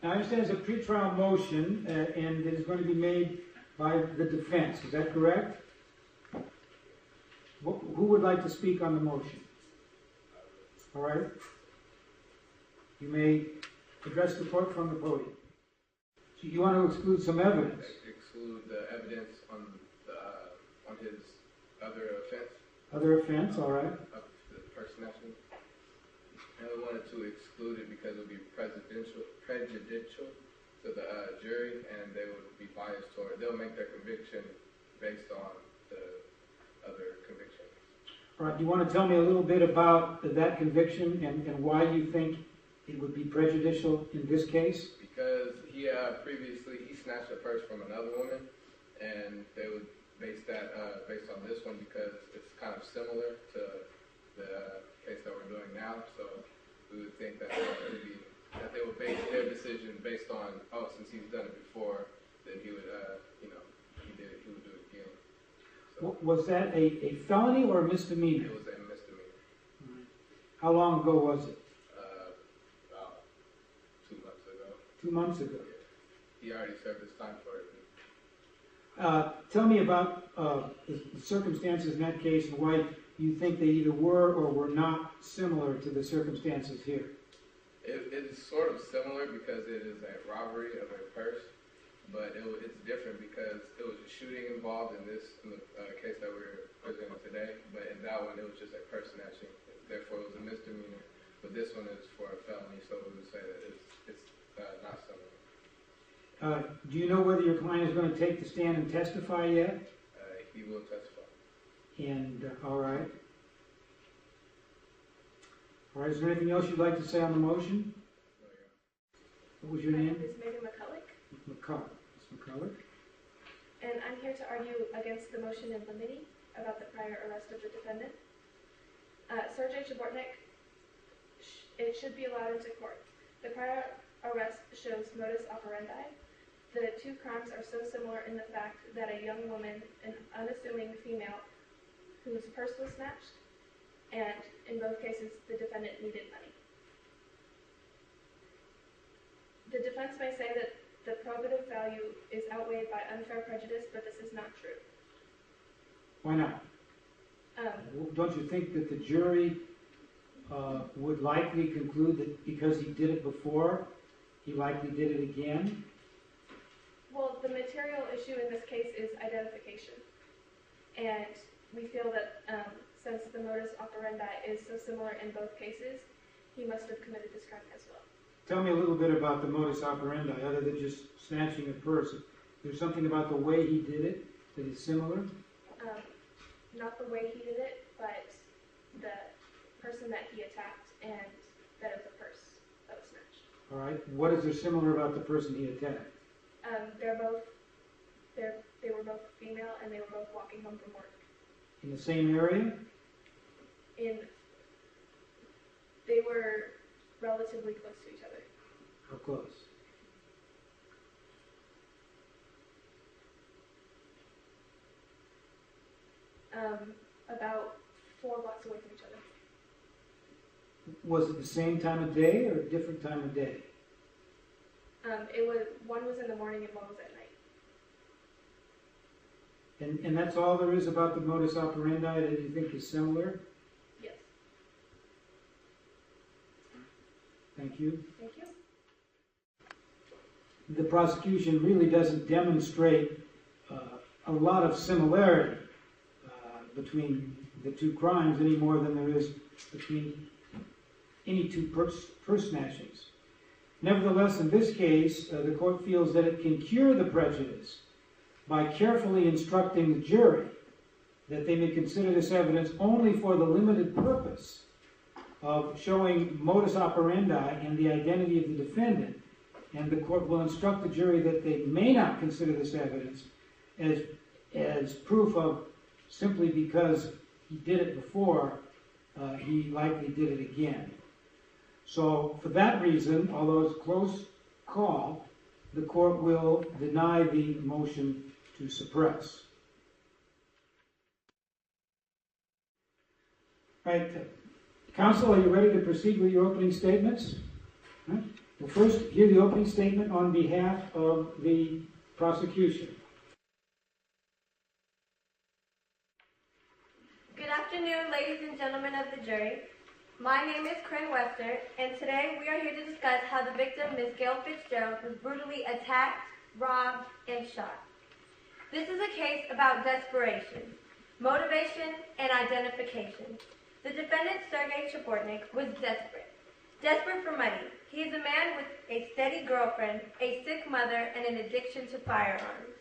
I understand it's a pretrial motion, and it is going to be made by the defense. Is that correct? Who would like to speak on the motion? All right. You may address the court from the podium. So you want to exclude some evidence? Exclude the evidence on his other offense. Other offense, all right. Of the impersonation. And we wanted to exclude it because it would be prejudicial to the jury, and they would be biased toward. They'll make their conviction based on the other conviction. All right. Do you want to tell me a little bit about that conviction and why you think it would be prejudicial in this case? Because he previously snatched a purse from another woman, and they would base that based on this one because it's kind of similar to the case that we're doing now. So we would think that they would base their decision based on, since he's done it before, then he would he would do it again. So, was that a felony or a misdemeanor? It was a misdemeanor. Right. How long ago was it? About 2 months ago. 2 months ago. Yeah. He already served his time for it. Tell me about the circumstances in that case and why you think they either were or were not similar to the circumstances here. It is sort of similar because it is a robbery of a purse, but it's different because it was a shooting involved in the case that we're presenting today, but in that one it was just a purse snatching. Therefore it was a misdemeanor, but this one is for a felony, so we would say that it's not similar. Do you know whether your client is going to take the stand and testify yet? He will testify. And, all right. All right, is there anything else you'd like to say on the motion? No, yeah. What was your name? My name is Megan McCulloch. McCulloch. Ms. McCulloch. And I'm here to argue against the motion in limine about the prior arrest of the defendant. Sergei Chabortnik, it should be allowed into court. The prior arrest shows modus operandi. The two crimes are so similar in the fact that a young woman, an unassuming female, whose purse was snatched, and in both cases the defendant needed money. The defense may say that the probative value is outweighed by unfair prejudice, but this is not true. Why not? Don't you think that the jury would likely conclude that because he did it before, he likely did it again? Well, the material issue in this case is identification. And we feel that since the modus operandi is so similar in both cases, he must have committed this crime as well. Tell me a little bit about the modus operandi, other than just snatching a purse. There's something about the way he did it that is similar? Not the way he did it, but the person that he attacked and that it was a purse that was snatched. All right. What is there similar about the person he attacked? They were both female and they were both walking home from work. In the same area? They were relatively close to each other. How close? About 4 blocks away from each other. Was it the same time of day or a different time of day? One was in the morning and one was at night. And that's all there is about the modus operandi that you think is similar? Yes. Thank you. Thank you. The prosecution really doesn't demonstrate a lot of similarity between the two crimes any more than there is between any two purse snatchings. Nevertheless, in this case, the court feels that it can cure the prejudice by carefully instructing the jury that they may consider this evidence only for the limited purpose of showing modus operandi and the identity of the defendant. And the court will instruct the jury that they may not consider this evidence as proof of simply because he did it before, he likely did it again. So for that reason, although it's a close call, the court will deny the motion to suppress. Right. Counsel, are you ready to proceed with your opening statements? Huh? We'll first hear the opening statement on behalf of the prosecution. Good afternoon, ladies and gentlemen of the jury. My name is Corinne Wester, and today we are here to discuss how the victim, Ms. Gail Fitzgerald, was brutally attacked, robbed, and shot. This is a case about desperation, motivation, and identification. The defendant, Sergei Chabortnik, was desperate for money. He is a man with a steady girlfriend, a sick mother, and an addiction to firearms.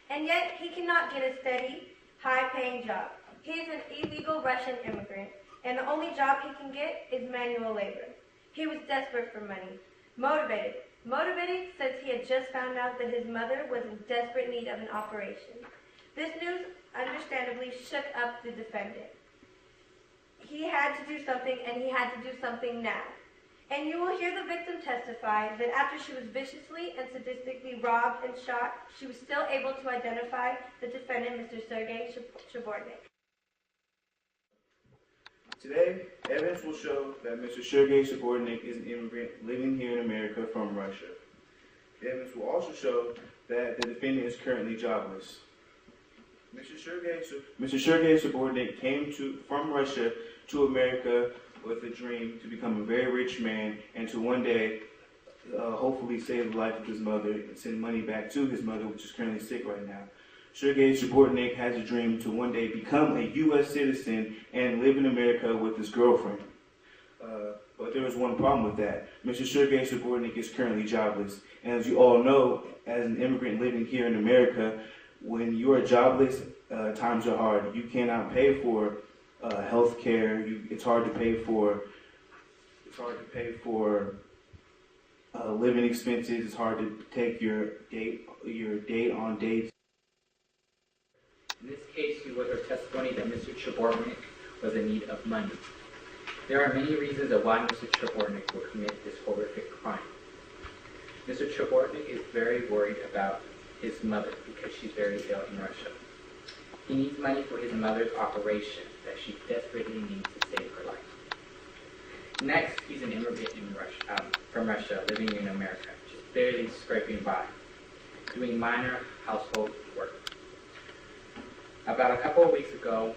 And yet, he cannot get a steady, high-paying job. He is an illegal Russian immigrant, and the only job he can get is manual labor. He was desperate for money, motivated since he had just found out that his mother was in desperate need of an operation. This news understandably shook up the defendant. He had to do something, and he had to do something now. And you will hear the victim testify that after she was viciously and sadistically robbed and shot, she was still able to identify the defendant, Mr. Sergei Chabortnik. Today, evidence will show that Mr. Sergei Chabortnik is an immigrant living here in America from Russia. The evidence will also show that the defendant is currently jobless. Mr. Sergei Chabortnik came from Russia to America with a dream to become a very rich man and to one day hopefully save the life of his mother and send money back to his mother, which is currently sick right now. Sergei Chabortnik has a dream to one day become a U.S. citizen and live in America with his girlfriend. But there is one problem with that. Mr. Sergei Chabortnik is currently jobless. And as you all know, as an immigrant living here in America, when you are jobless, times are hard. You cannot pay for health care. It's hard to pay for living expenses. It's hard to take your date on dates. In this case, you will hear testimony that Mr. Chabortnik was in need of money. There are many reasons of why Mr. Chabortnik will commit this horrific crime. Mr. Chabortnik is very worried about his mother because she's very ill in Russia. He needs money for his mother's operation that she desperately needs to save her life. Next, he's an immigrant from Russia living in America, just barely scraping by, doing minor household work. About a couple of weeks ago,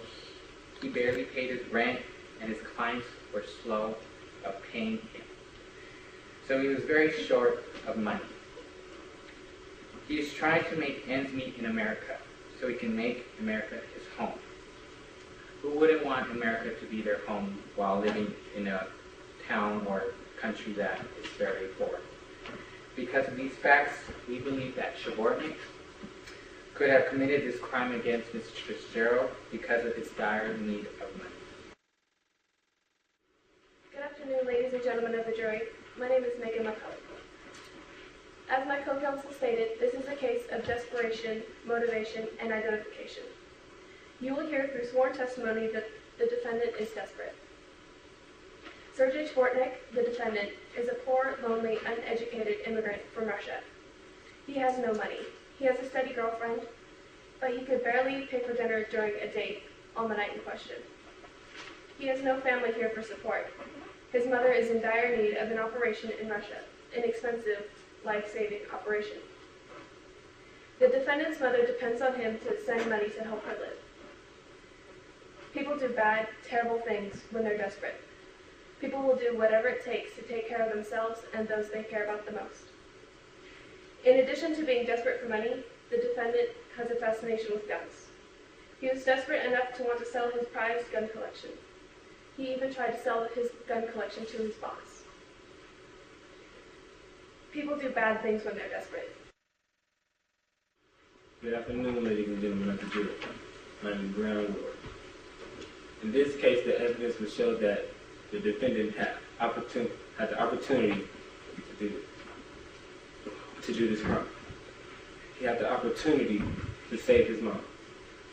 he barely paid his rent and his clients were slow of paying him. So he was very short of money. He is trying to make ends meet in America so he can make America his home. Who wouldn't want America to be their home while living in a town or country that is very poor? Because of these facts, we believe that Chabortnik could have committed this crime against Mr. Fitzgerald because of his dire need of money. Good afternoon, ladies and gentlemen of the jury. My name is Megan McCullough. As my co-counsel stated, this is a case of desperation, motivation, and identification. You will hear through sworn testimony that the defendant is desperate. Sergei Chabortnik, the defendant, is a poor, lonely, uneducated immigrant from Russia. He has no money. He has a steady girlfriend, but he could barely pay for dinner during a date on the night in question. He has no family here for support. His mother is in dire need of an operation in Russia, an expensive, life-saving operation. The defendant's mother depends on him to send money to help her live. People do bad, terrible things when they're desperate. People will do whatever it takes to take care of themselves and those they care about the most. In addition to being desperate for money, the defendant has a fascination with guns. He was desperate enough to want to sell his prized gun collection. He even tried to sell his gun collection to his boss. People do bad things when they're desperate. Good afternoon, ladies and gentlemen of the jury. My name is Brown Ward. In this case, the evidence will show that the defendant had the opportunity to do this crime. He had the opportunity to save his mom.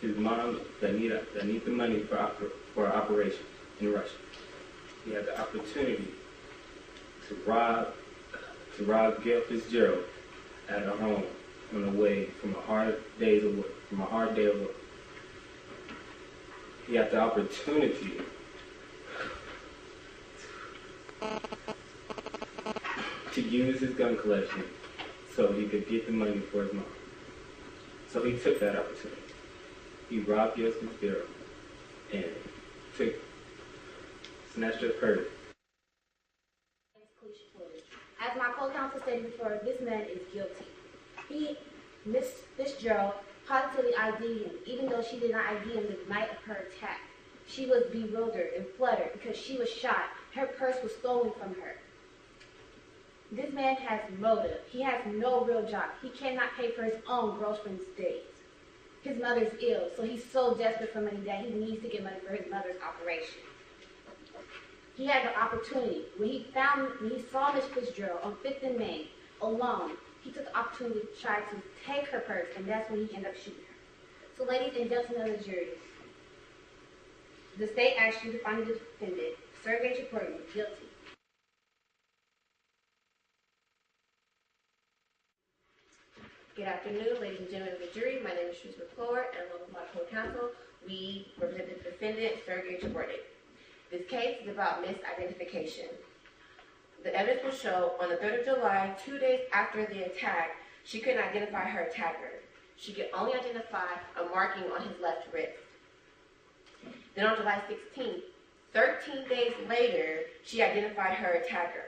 His mom that need the money for an operation in Russia. He had the opportunity to rob Gail Fitzgerald at her home on the way from a hard day of work. He had the opportunity to use his gun collection so he could get the money for his mom. So he took that opportunity. He robbed U.S. Fitzgerald and snatched her purse. As my co-counsel stated before, this man is guilty. Miss Fitzgerald positively ID'd him, even though she did not ID him the night of her attack. She was bewildered and fluttered because she was shot. Her purse was stolen from her. This man has motive. He has no real job. He cannot pay for his own groceries days. His mother's ill, so he's so desperate for money that he needs to get money for his mother's operation. He had the opportunity. When he saw Miss Fitzgerald on 5th and Main alone, he took the opportunity to try to take her purse, and that's when he ended up shooting her. So ladies and gentlemen of the jury, the state asks you to find the defendant, Sergei Chapornik, guilty. Good afternoon, ladies and gentlemen of the jury. My name is Teresa McClure, and along with my co-counsel, we represent the defendant, Sergei Chapornik. This case is about misidentification. The evidence will show on the 3rd of July, 2 days after the attack, she couldn't identify her attacker. She could only identify a marking on his left wrist. Then on July 16th, 13 days later, she identified her attacker.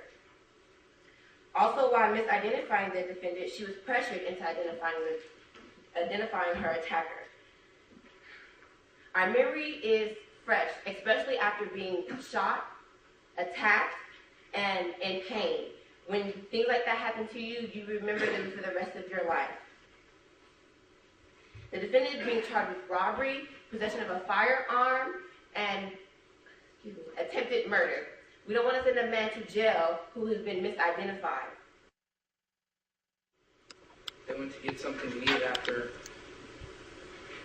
Also, while misidentifying the defendant, she was pressured into identifying her attacker. Our memory is fresh, especially after being shot, attacked, and in pain. When things like that happen to you, you remember them for the rest of your life. The defendant is being charged with robbery, possession of a firearm, and attempted murder. We don't want to send a man to jail who has been misidentified. They went to get something to eat after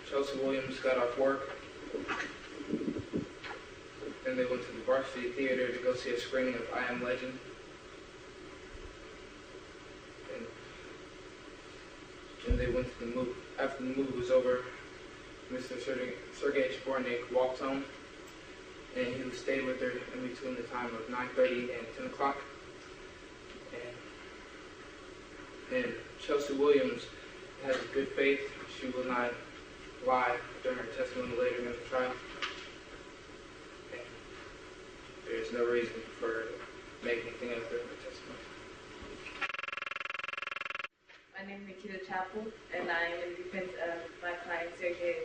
Chelsea Williams got off work. Then they went to the Varsity Theater to go see a screening of I Am Legend. And they went to the movie. After the movie was over, Mr. Sergei Chapornik walked home, and he stayed with her in between the time of 9:30 and 10 o'clock. And Chelsea Williams has good faith. She will not lie during her testimony later in the trial. And there's no reason for her to make anything else during her testimony. My name is Nikita Chappell, and I am in defense of my client, Sergei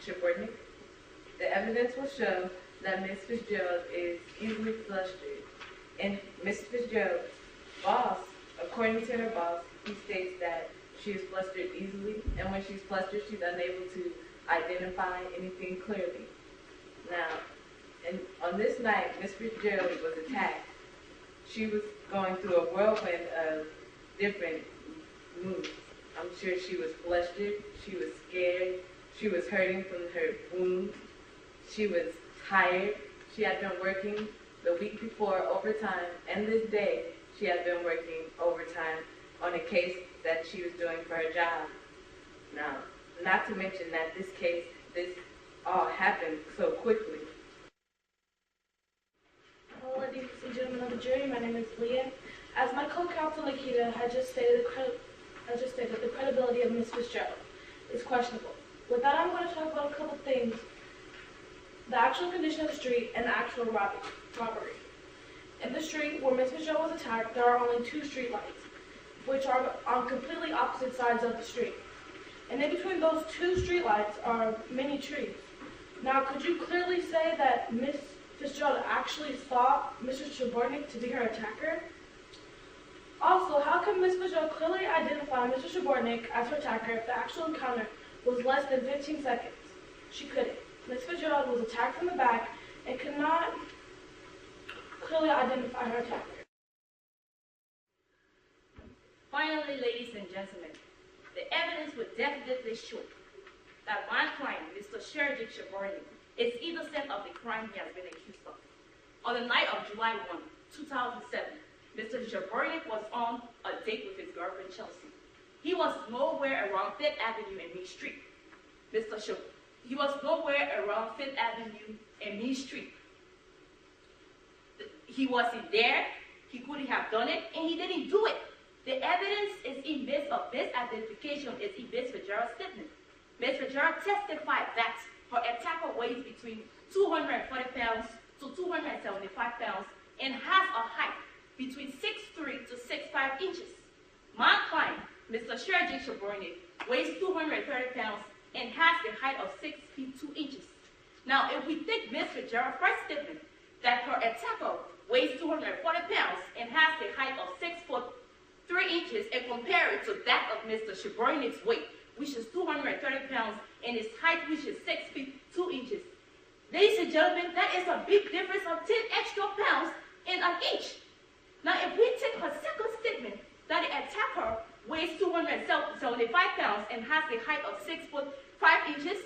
Chapornik. The evidence will show that Ms. Fitzgerald is easily flustered. And Ms. Fitzgerald's boss, according to her boss, he states that she is flustered easily, and when she's flustered, she's unable to identify anything clearly. Now, on this night, Ms. Fitzgerald was attacked. She was going through a whirlwind of different moods. I'm sure she was flustered, she was scared, she was hurting from her wound, she was tired. She had been working the week before overtime, and this day she had been working overtime on a case that she was doing for her job. Now, not to mention that this all happened so quickly. Hello, ladies and gentlemen of the jury. My name is Leah. As my co-counsel Nikita had just stated, the credibility of Ms. Fitzgerald is questionable. With that, I'm going to talk about a couple things: the actual condition of the street and the actual robbery. In the street where Ms. Fitzgerald was attacked, there are only 2 street lights, which are on completely opposite sides of the street. And in between those 2 street lights are many trees. Now, could you clearly say that Ms. Fitzgerald actually saw Mr. Chapornik to be her attacker? Also, how can Ms. Fitzgerald clearly identify Mr. Chapornik as her attacker if the actual encounter was less than 15 seconds? She couldn't. Ms. Fitzgerald was attacked from the back and could not clearly identify her attacker. Finally, ladies and gentlemen, the evidence would definitely show that my client, Mr. Sergei Chapornik, is innocent of the crime he has been accused of. On the night of July 1, 2007, Mr. Chapornik was on a date with his girlfriend Chelsea. He was nowhere around 5th Avenue and Main Street. He was nowhere around 5th Avenue and Main Street. He wasn't there. he couldn't have done it, and he didn't do it. The evidence is in base of this identification is in Ms. Fitzgerald's statement. Ms. Fitzgerald testified that her attacker weighs between 240 pounds to 275 pounds and has a height between 6'3" to 6'5" inches. My client, Mr. Sergey Shabornik, weighs 230 pounds and has a height of 6 feet 2 inches. Now, if we take Ms. Fitzgerald's first statement that her attacker weighs 240 pounds and has a height of 6'3" inches and compare it to that of Mr. Shabornik's weight, which is 230 pounds, and his height, which is 6 feet 2 inches. Ladies and gentlemen, that is a big difference of 10 extra pounds in an inch. Now, if we take her second statement that the attacker weighs 275 pounds and has a height of 6'5" inches,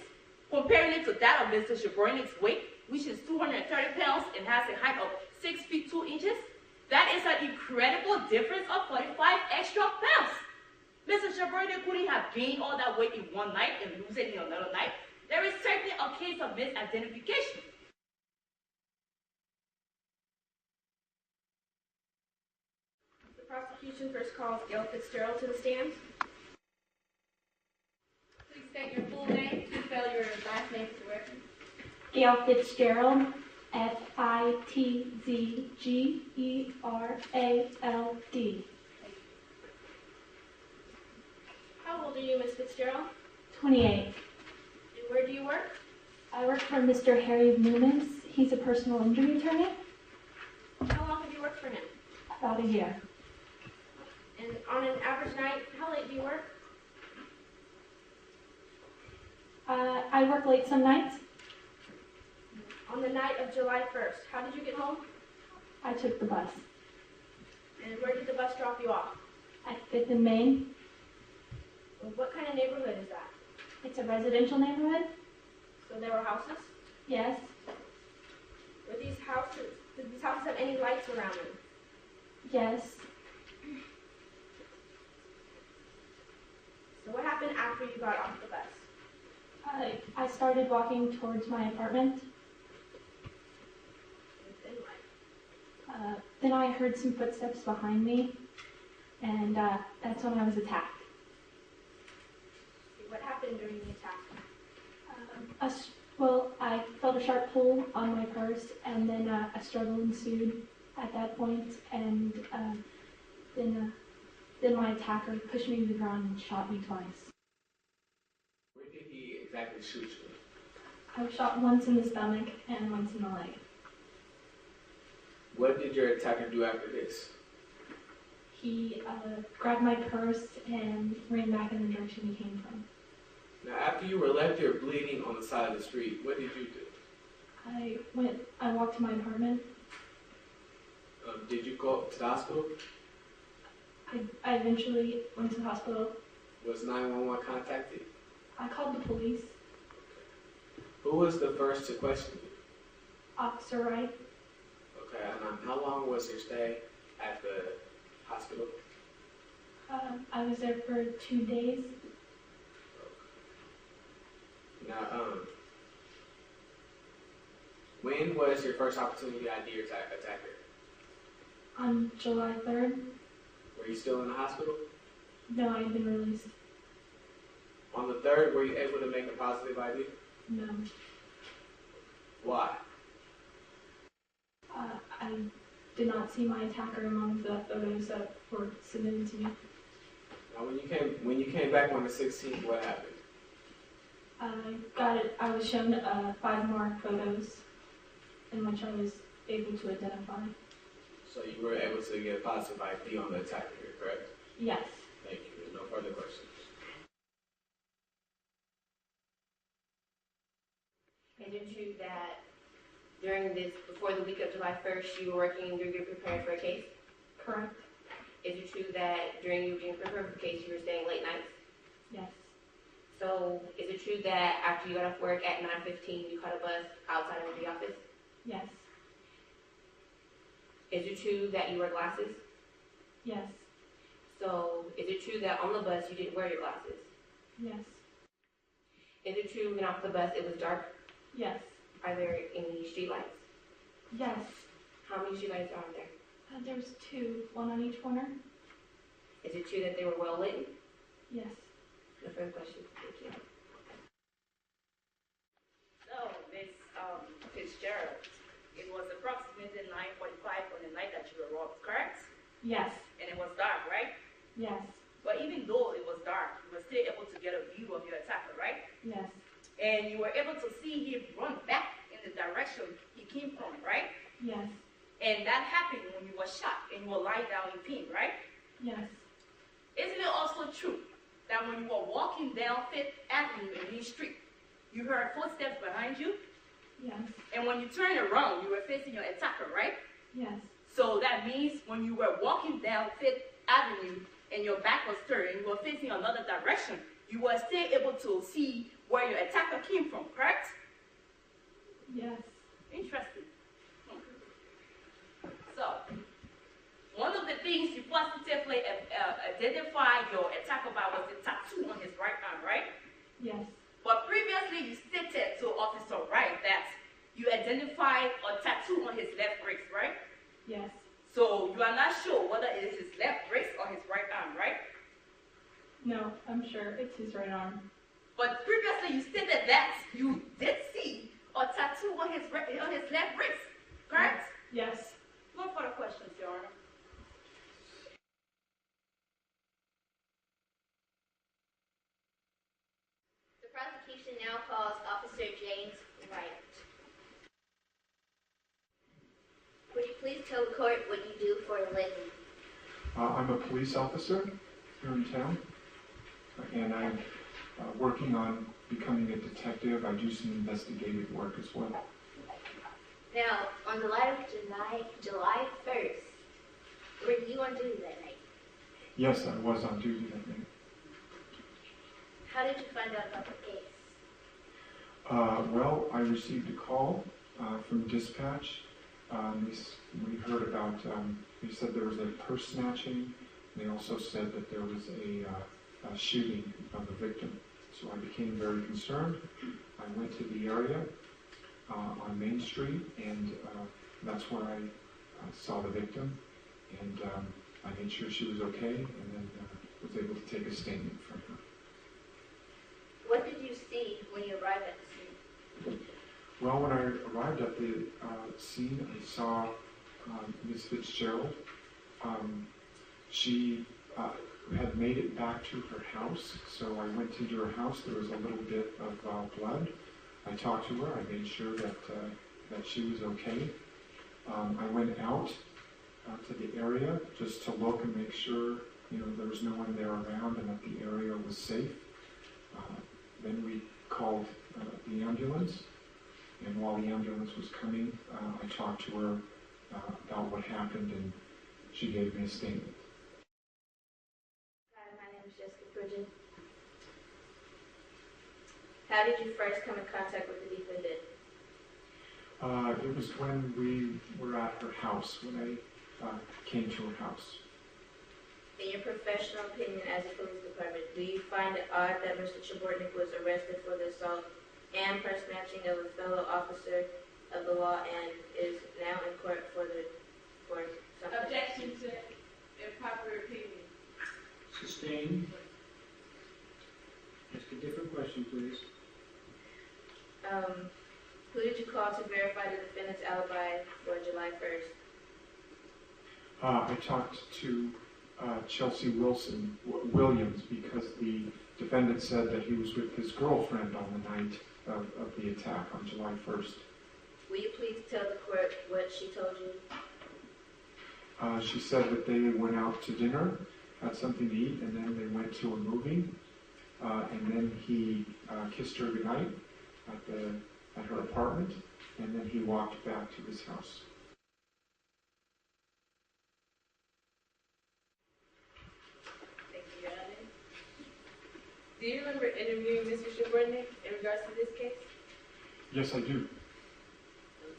comparing it to that of Mr. Shabornik's weight, which is 230 pounds and has a height of 6 feet 2 inches, that is an incredible difference of 45 extra pounds. Mr. Shabornik couldn't have gained all that weight in one night and lose it in another night. There is certainly a case of misidentification. The prosecution first calls Gail Fitzgerald to the stand. Please state your full name and spell your last name for the record. Gail Fitzgerald, Fitzgerald. How old are you, Ms. Fitzgerald? 28. And where do you work? I work for Mr. Harry Newmans. He's a personal injury attorney. How long have you worked for him? About a year. And on an average night, how late do you work? I work late some nights. On the night of July 1st, how did you get home? I took the bus. And where did the bus drop you off? At 5th and Main. What kind of neighborhood is that? It's a residential neighborhood. So there were houses? Yes. Did these houses have any lights around them? Yes. So what happened after you got off the bus? I started walking towards my apartment. Then I heard some footsteps behind me, and that's when I was attacked. What happened during the attack? I felt a sharp pull on my purse, and then a struggle ensued at that point, and then my attacker pushed me to the ground and shot me twice. Where did he exactly shoot you? I was shot once in the stomach and once in the leg. What did your attacker do after this? He grabbed my purse and ran back in the direction he came from. Now, after you were left there bleeding on the side of the street, what did you do? I walked to my apartment. Did you go to the hospital? I eventually went to the hospital. Was 911 contacted? I called the police. Who was the first to question you? Officer Wright. Okay, and how long was your stay at the hospital? I was there for 2 days. Now, when was your first opportunity to ID your attacker? On July 3rd. Were you still in the hospital? No, I had been released. On the 3rd, were you able to make a positive ID? No. Why? I did not see my attacker among the photos that were submitted to me. Now, when you came back on the 16th, what happened? I was shown 5 more photos in which I was able to identify. So you were able to get a positive ID on the attacker, correct? Yes. Thank you. No further questions. Is it true that before the week of July 1st, you were working, you were preparing for a case? Correct. Is it true that during you being prepared for a case, you were staying late nights? Yes. So, is it true that after you got off work at 9:15, you caught a bus outside of the office? Yes. Is it true that you wear glasses? Yes. So, is it true that on the bus you didn't wear your glasses? Yes. Is it true when off the bus it was dark? Yes. Are there any street lights? Yes. How many street lights are there? There's two, one on each corner. Is it true that they were well lit? Yes. No further questions. Thank you. So, Miss Fitzgerald, it was approximately 9:45 on the night that you were robbed, correct? Yes. And it was dark, right? Yes. But even though it was dark, you were still able to get a view of your attacker, right? Yes. And you were able to see him run back in the direction he came from, right? Yes. And that happened when you were shot and you were lying down in pain, right? Yes. Isn't it also true that when you were walking down Fifth Avenue in Lee Street, you heard footsteps behind you? Yes. And when you turned around, you were facing your attacker, right? Yes. So that means when you were walking down Fifth Avenue and your back was turned and you were facing another direction, you were still able to see where your attacker came from, correct? Yes. Interesting. So, one of the things you positively identified your attacker by was the tattoo on his right arm, right? Yes. But previously you stated to Officer Wright that you identified a tattoo on his left wrist, right? Yes. So you are not sure whether it is his left wrist or his right arm, right? No, I'm sure it's his right arm. But previously you stated that you did see a tattoo on his left wrist, correct? Yes. No further questions, Your Honor. The prosecution now calls Officer James Wright. Would you please tell the court what you do for a living? I'm a police officer here in town, and I'm working on becoming a detective. I do some investigative work as well. Now, on the night of July 1st, were you on duty that night? Yes, I was on duty that night. How did you find out about the case? Well, I received a call from dispatch. We heard about, they said there was a purse snatching. They also said that there was a shooting of a victim. So I became very concerned. I went to the area on Main Street, and that's where I saw the victim. And I made sure she was okay, and then was able to take a statement from her. What did you see when you arrived at the scene? Well, when I arrived at the scene, I saw Ms. Fitzgerald. She had made it back to her house, so I went into her house. There was a little bit of blood. I talked to her. I made sure that she was okay. I went out to the area just to look and make sure there was no one there around and that the area was safe. Then we called the ambulance, and while the ambulance was coming, I talked to her about what happened, and she gave me a statement. Hi, my name is Jessica Bridget. How did you first come in contact with the defendant? It was when we were at her house, when I came to her house. In your professional opinion as a police department, do you find it odd that Mr. Chabortnik was arrested for the assault and purse snatching of a fellow officer of the law and is now in court for something? Objection to improper opinion. Sustained. Ask a different question, please. Who did you call to verify the defendant's alibi for July 1st? I talked to Chelsea Williams, because the defendant said that he was with his girlfriend on the night of the attack on July 1st. Will you please tell the court what she told you? She said that they went out to dinner, had something to eat, and then they went to a movie. And then he kissed her goodnight at her apartment, and then he walked back to his house. Thank you, Your Honor. Do you remember interviewing Mr. Chabortnik in regards to this case? Yes, I do.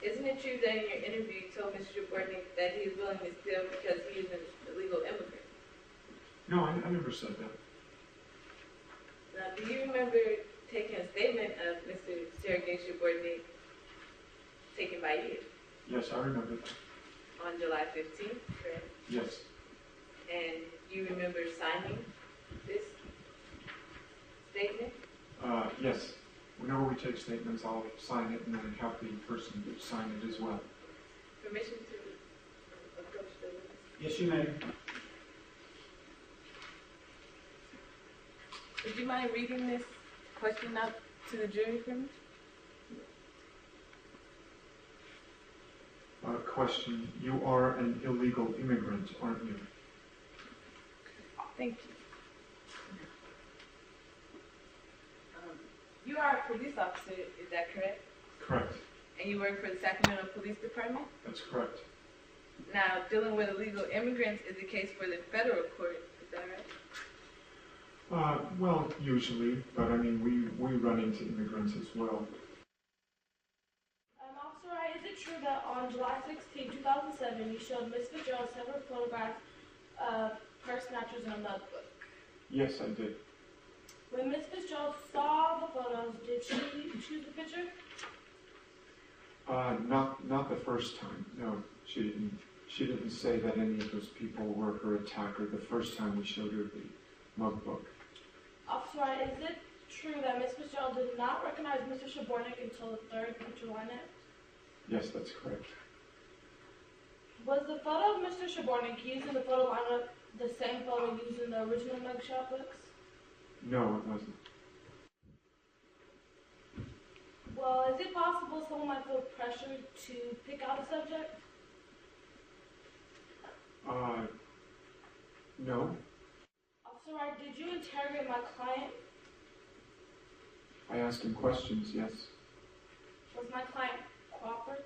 Isn't it true that in your interview you told Mr. Chabortnik that he was willing to steal because he is an illegal immigrant? No, I never said that. Now, do you remember taking a statement of Mr. Sergei Chabortnik taken by you? Yes, I remember that. on July 15th, correct? Yes. And you remember signing this statement? Yes. Whenever we take statements, I'll sign it and then have the person sign it as well. Permission to approach the witness? Yes, you may. Would you mind reading this question out to the jury for me? Question. You are an illegal immigrant, aren't you? Thank you. You are a police officer, is that correct? Correct. And you work for the Sacramento Police Department? That's correct. Now, dealing with illegal immigrants is a case for the federal court, is that right? Well, usually, but I mean, we run into immigrants as well. Officer Wright, is it true that on July 16, 2007, you showed Ms. Fitzgerald several photographs of purse snatchers in a notebook? Yes, I did. When Ms. Fitzgerald saw the photos, did she choose the picture? Not the first time. No, she didn't. She didn't say that any of those people were her attacker the first time we showed her the mug book. Officer Wright, is it true that Ms. Fitzgerald did not recognize Mr. Shabornik until the third picture lineup? Yes, that's correct. Was the photo of Mr. Shabornik used in the photo lineup the same photo used in the original mugshot books? No, it wasn't. Well, is it possible someone might feel pressured to pick out a subject? No. Officer Wright, did you interrogate my client? I asked him questions, yes. Was my client cooperative?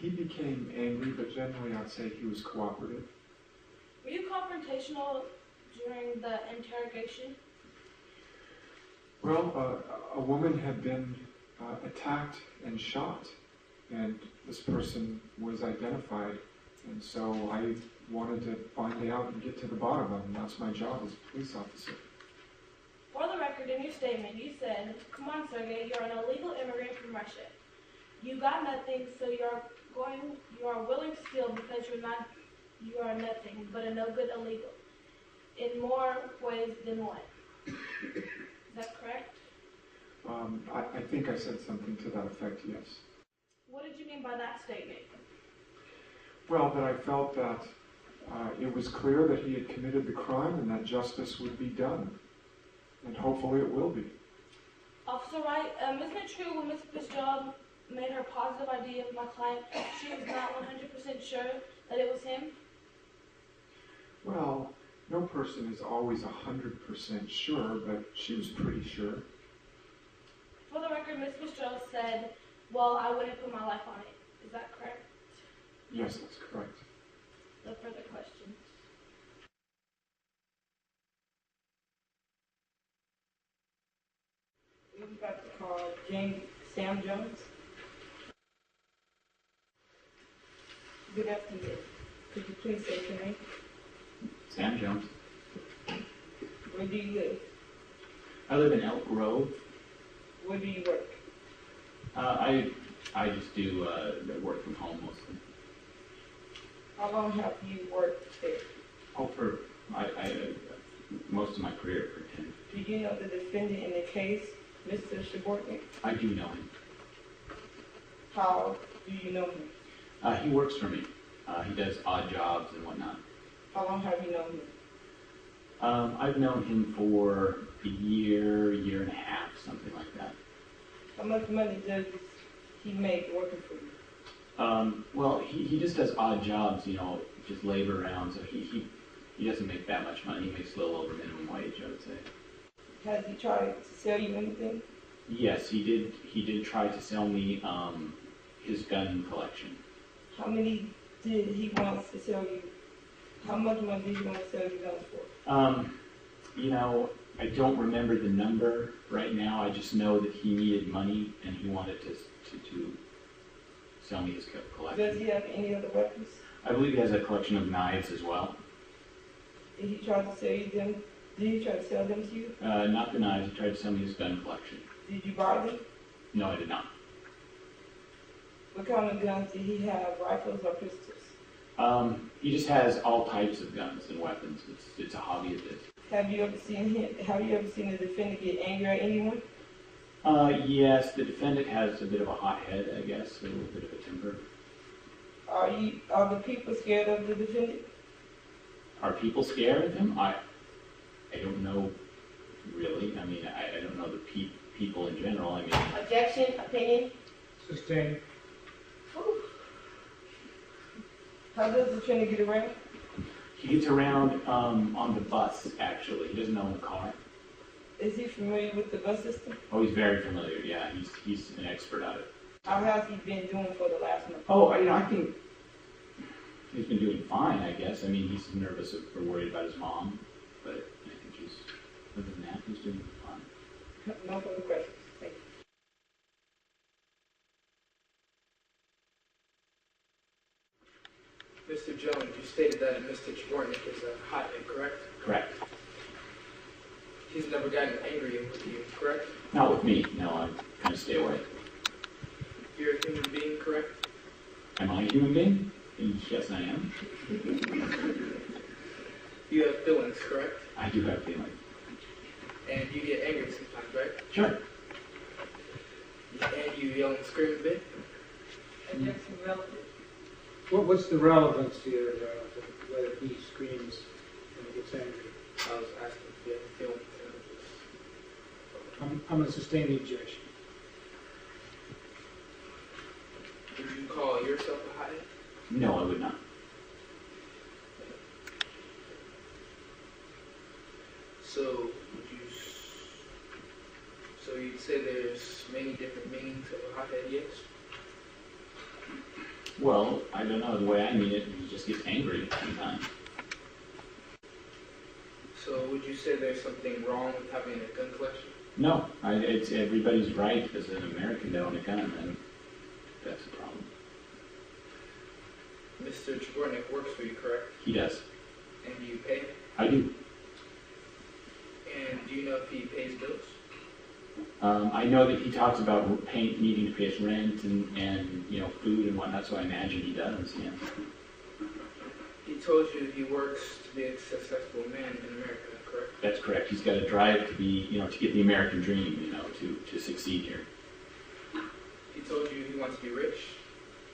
He became angry, but generally I'd say he was cooperative. Were you confrontational during the interrogation? Well, a woman had been attacked and shot, and this person was identified, and so I wanted to find out and get to the bottom of it, and that's my job as a police officer. For the record, in your statement, you said, "Come on, Sergey, you're an illegal immigrant from Russia. You got nothing, so you are willing to steal because you are nothing but a no-good illegal. In more ways than one." Is that correct? I think I said something to that effect, yes. What did you mean by that statement? Well, that I felt that it was clear that he had committed the crime and that justice would be done. And hopefully it will be. Officer Wright, isn't it true when Ms. Fitzgerald made her positive ID of my client, she was not 100% sure that it was him? Well, no person is always 100% sure, but she was pretty sure. For the record, Ms. Fitzgerald said, "Well, I wouldn't put my life on it." Is that correct? Yes, that's correct. No further questions. We're about to call Sam Jones. Good afternoon. Could you please say your name? Sam Jones. Where do you live? I live in Elk Grove. Where do you work? I just do work from home mostly. How long have you worked there? Oh, for most of my career for 10. Do you know the defendant in the case, Mr. Shabornik? I do know him. How do you know him? He works for me. He does odd jobs and whatnot. How long have you known him? I've known him for a year and a half, something like that. How much money does he make working for you? Well, he just does odd jobs, just labor around, so he doesn't make that much money. He makes a little over minimum wage, I would say. Has he tried to sell you anything? Yes, he did. He did try to sell me his gun collection. How many did he want to sell you? How much money did he want to sell you guns for? I don't remember the number right now. I just know that he needed money and he wanted to sell me his collection. Does he have any other weapons? I believe he has a collection of knives as well. Did he try to sell you them? Did he try to sell them to you? Not the knives. He tried to sell me his gun collection. Did you buy them? No, I did not. What kind of guns did he have? Rifles or pistols? He just has all types of guns and weapons. It's a hobby of his. Have you ever seen the defendant get angry at anyone? Yes, the defendant has a bit of a hot head, I guess, a little bit of a temper. Are the people scared of the defendant? Are people scared of him? I don't know, really. I mean, I don't know the people in general. I mean, Objection, opinion. Sustained. How does the defendant get around? he gets around on the bus, actually. He doesn't own a car. Is he familiar with the bus system? Oh, he's very familiar, yeah. He's an expert at it. How has he been doing for the last month? Oh, I think he's been doing fine, I guess. I mean, he's nervous or worried about his mom, but I think other than that, he's doing fine. No further questions. Thank you. Mr. Jones, you stated that Mr. Jawornik is a hothead, correct? Correct. He's never gotten angry with you, correct? Not with me, no, I kind of stay away. You're a human being, correct? Am I a human being? Yes, I am. You have feelings, correct? I do have feelings. And you get angry sometimes, right? Sure. And you yell and scream a bit? Objection relative. What's the relevance here, whether he screams when he gets angry? I was asking if you have feelings. I'm going to sustain the objection. Would you call yourself a hothead? No, I would not. So you'd say there's many different meanings of a hothead, yes? Well, I don't know. The way I mean it, he just gets angry sometimes. So would you say there's something wrong with having a gun collection? No, it's everybody's right as an American to own a gun, and that's a problem. Mr. Jawornik works for you, correct? He does. And you pay him? I do. And do you know if he pays bills? I know that he talks about needing to pay his rent and food and whatnot, so I imagine he does, yeah. He told you he works to be a successful man in America, correct? That's correct. He's got a drive to be, to get the American dream, to succeed here. He told you he wants to be rich?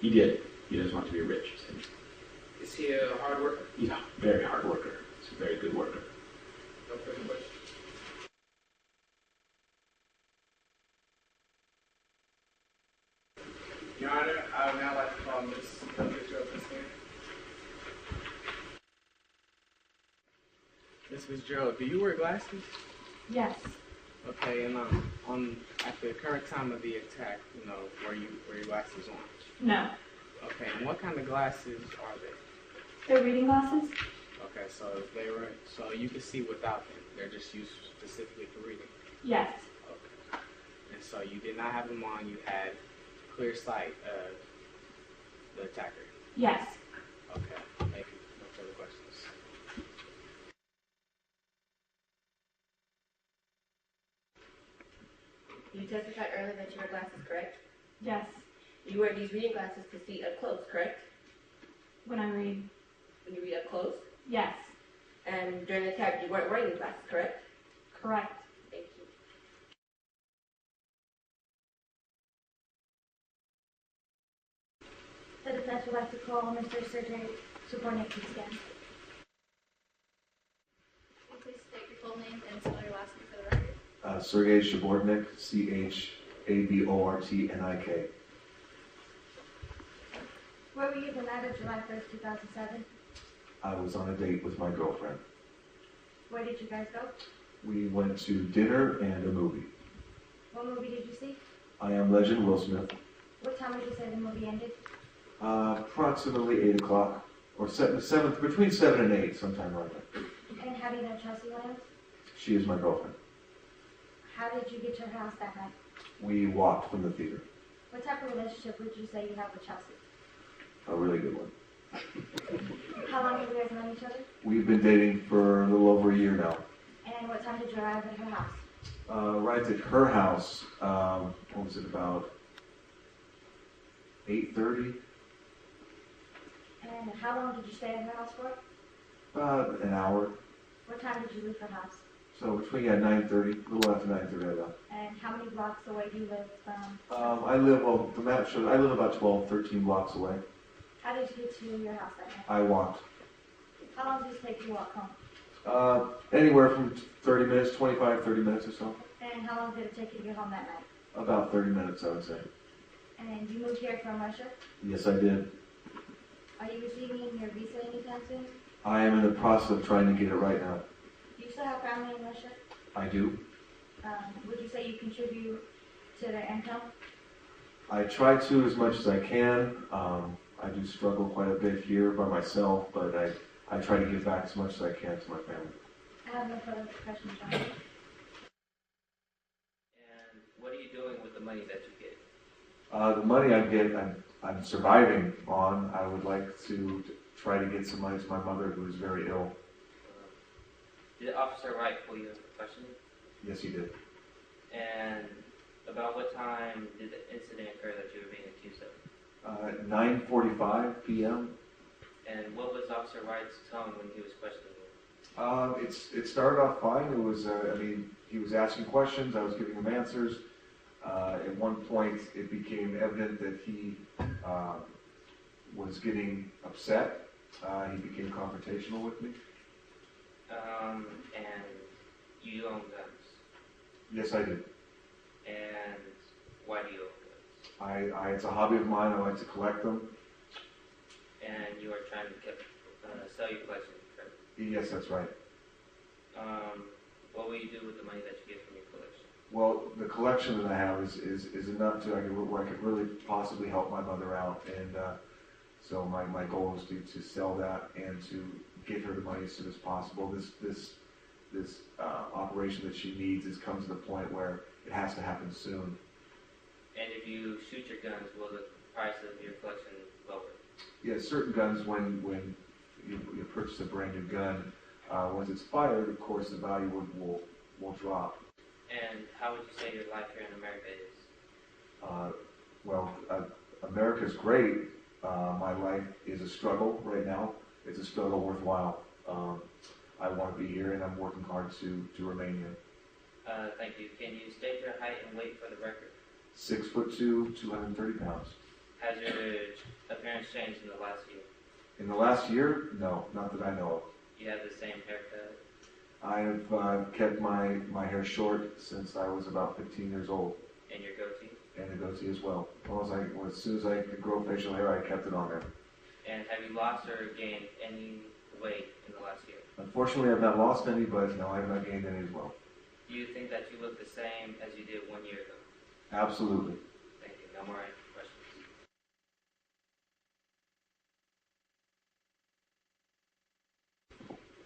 He did. He does want to be rich. So. Is he a hard worker? He's a very hard worker. He's a very good worker. No further questions. Your Honor, I would now like to call Ms. Fitzgerald to stand. Ms. Fitzgerald, do you wear glasses? Yes. Okay, and at the current time of the attack, were your glasses on? No. Okay, and what kind of glasses are they? They're reading glasses? Okay, so you can see without them. They're just used specifically for reading. Yes. Okay. And so you did not have them on. You had clear sight of the attacker. Yes. Okay. Thank you. No further questions. You testified earlier that you wear glasses, correct? Yes. You wear these reading glasses to see up close, correct? When I read? When you read up close? Yes. And during the attack, you weren't wearing these glasses, correct? Correct. Thank you. The defense would like to call Mr. Sergey Subornik again. Please state your full name and spell your last name for the record. Sergey Shabortnik, Chabortnik. Where were you the night of July 1st, 2007? I was on a date with my girlfriend. Where did you guys go? We went to dinner and a movie. What movie did you see? I Am Legend, Will Smith. What time would you say the movie ended? Approximately 8 o'clock, or between 7 and 8, sometime around there. And how do you know Chelsea Williams? She is my girlfriend. How did you get to her house that night? We walked from the theater. What type of relationship would you say you have with Chelsea? A really good one. How long have you guys known each other? We've been dating for a little over a year now. And what time did you arrive at her house? Arrived at her house, what was it, about 8:30. And how long did you stay in her house for? About an hour. What time did you leave her house? So between 9:30, a little after 9:30 I left. And how many blocks away do you live from? I live, well, the map shows, I live about 12, 13 blocks away. How did you get to your house that night? I walked. How long did it take you to walk home? Anywhere from 30 minutes, 25, 30 minutes or so. And how long did it take you to get home that night? About 30 minutes, I would say. And you moved here from Russia? Yes, I did. Are you receiving your visa anytime soon? I am in the process of trying to get it right now. Do you still have family in Russia? I do. Would you say you contribute to their income? I try to as much as I can. I do struggle quite a bit here by myself, but I try to give back as much as I can to my family. I have no further questions, John. And what are you doing with the money that you get? The money I get, I'm surviving on. I would like to try to get some money to my mother who is very ill. Did Officer Wright pull you in for questioning? Yes, he did. And about what time did the incident occur that you were being accused of? 9:45 p.m. And what was Officer Wright's tone when he was questioning you? It started off fine. It was, he was asking questions. I was giving him answers. At one point, it became evident that he was getting upset. He became confrontational with me. And you own guns? Yes, I do. And why do you own guns? It's a hobby of mine. I like to collect them. And you are trying to sell your collection, correct? Yes, that's right. What will you do with the money that you get from your collection? Well, the collection that I have is enough to where I could really possibly help my mother out, and so my goal is to sell that and to get her the money as soon as possible. This operation that she needs has come to the point where it has to happen soon. And if you shoot your guns, will the price of your collection lower? Yeah, certain guns, when you purchase a brand new gun, once it's fired, of course, the value will drop. And how would you say your life here in America is? Well, America's great. My life is a struggle right now. It's a struggle worthwhile. I want to be here, and I'm working hard to remain here. Thank you. Can you state your height and weight for the record? 6'2", 230 pounds. Has your appearance changed in the last year? In the last year, no, not that I know of. You have the same haircut? I have kept my hair short since I was about 15 years old. And your goatee? And the goatee as well. As soon as I could grow facial hair, I kept it on there. And have you lost or gained any weight in the last year? Unfortunately, I've not lost any, but no, I have not gained any as well. Do you think that you look the same as you did 1 year ago? Absolutely. Thank you. No more questions.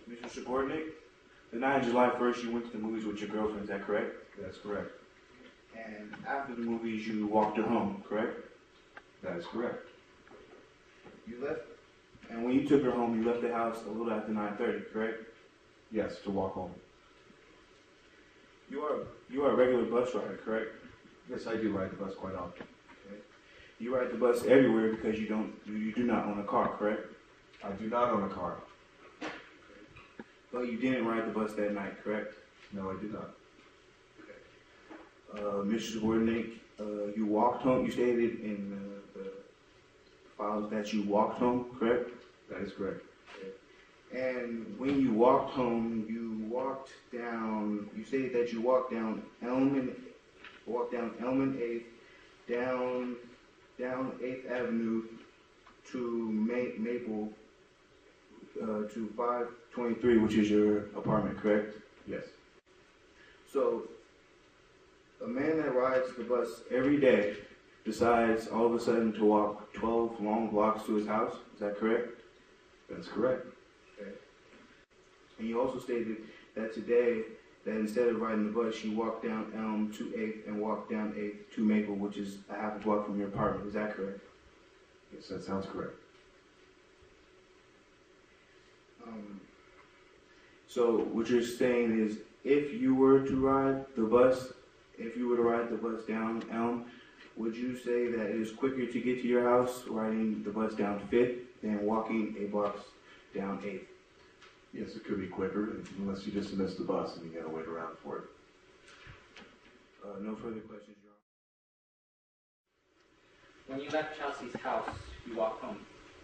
Mr. Subordinate, the night of July 1st, you went to the movies with your girlfriend, is that correct? That's correct. And after the movies, you walked her home, correct? That is correct. You left, and when you took her home, you left the house a little after 9:30, correct? Yes, to walk home. You are a regular bus rider, correct? Yes, I do ride the bus quite often. Okay. You ride the bus everywhere because you do not own a car, correct? I do not own a car. But you didn't ride the bus that night, correct? No, I did not. Mr. Subordinate, you walked home. You stated in the files that you walked home, correct? That is correct. Okay. And when you walked home, you walked down. You stated that you walked down Elman 8th, down 8th Avenue to Maple to 523, which is your apartment, correct? Yes. So, a man that rides the bus every day decides all of a sudden to walk 12 long blocks to his house. Is that correct? That's correct. Okay. And you also stated that today, that instead of riding the bus, you walked down Elm to 8th and walked down 8th to Maple, which is a half a block from your apartment. Is that correct? Yes, that sounds correct. So what you're saying is, if you were to ride the bus down Elm, would you say that it is quicker to get to your house riding the bus down 5th than walking a bus down 8th? Yes, it could be quicker, unless you just missed the bus and you gotta wait around for it. No further questions, Your Honor. When you left Chelsea's house, you walked home.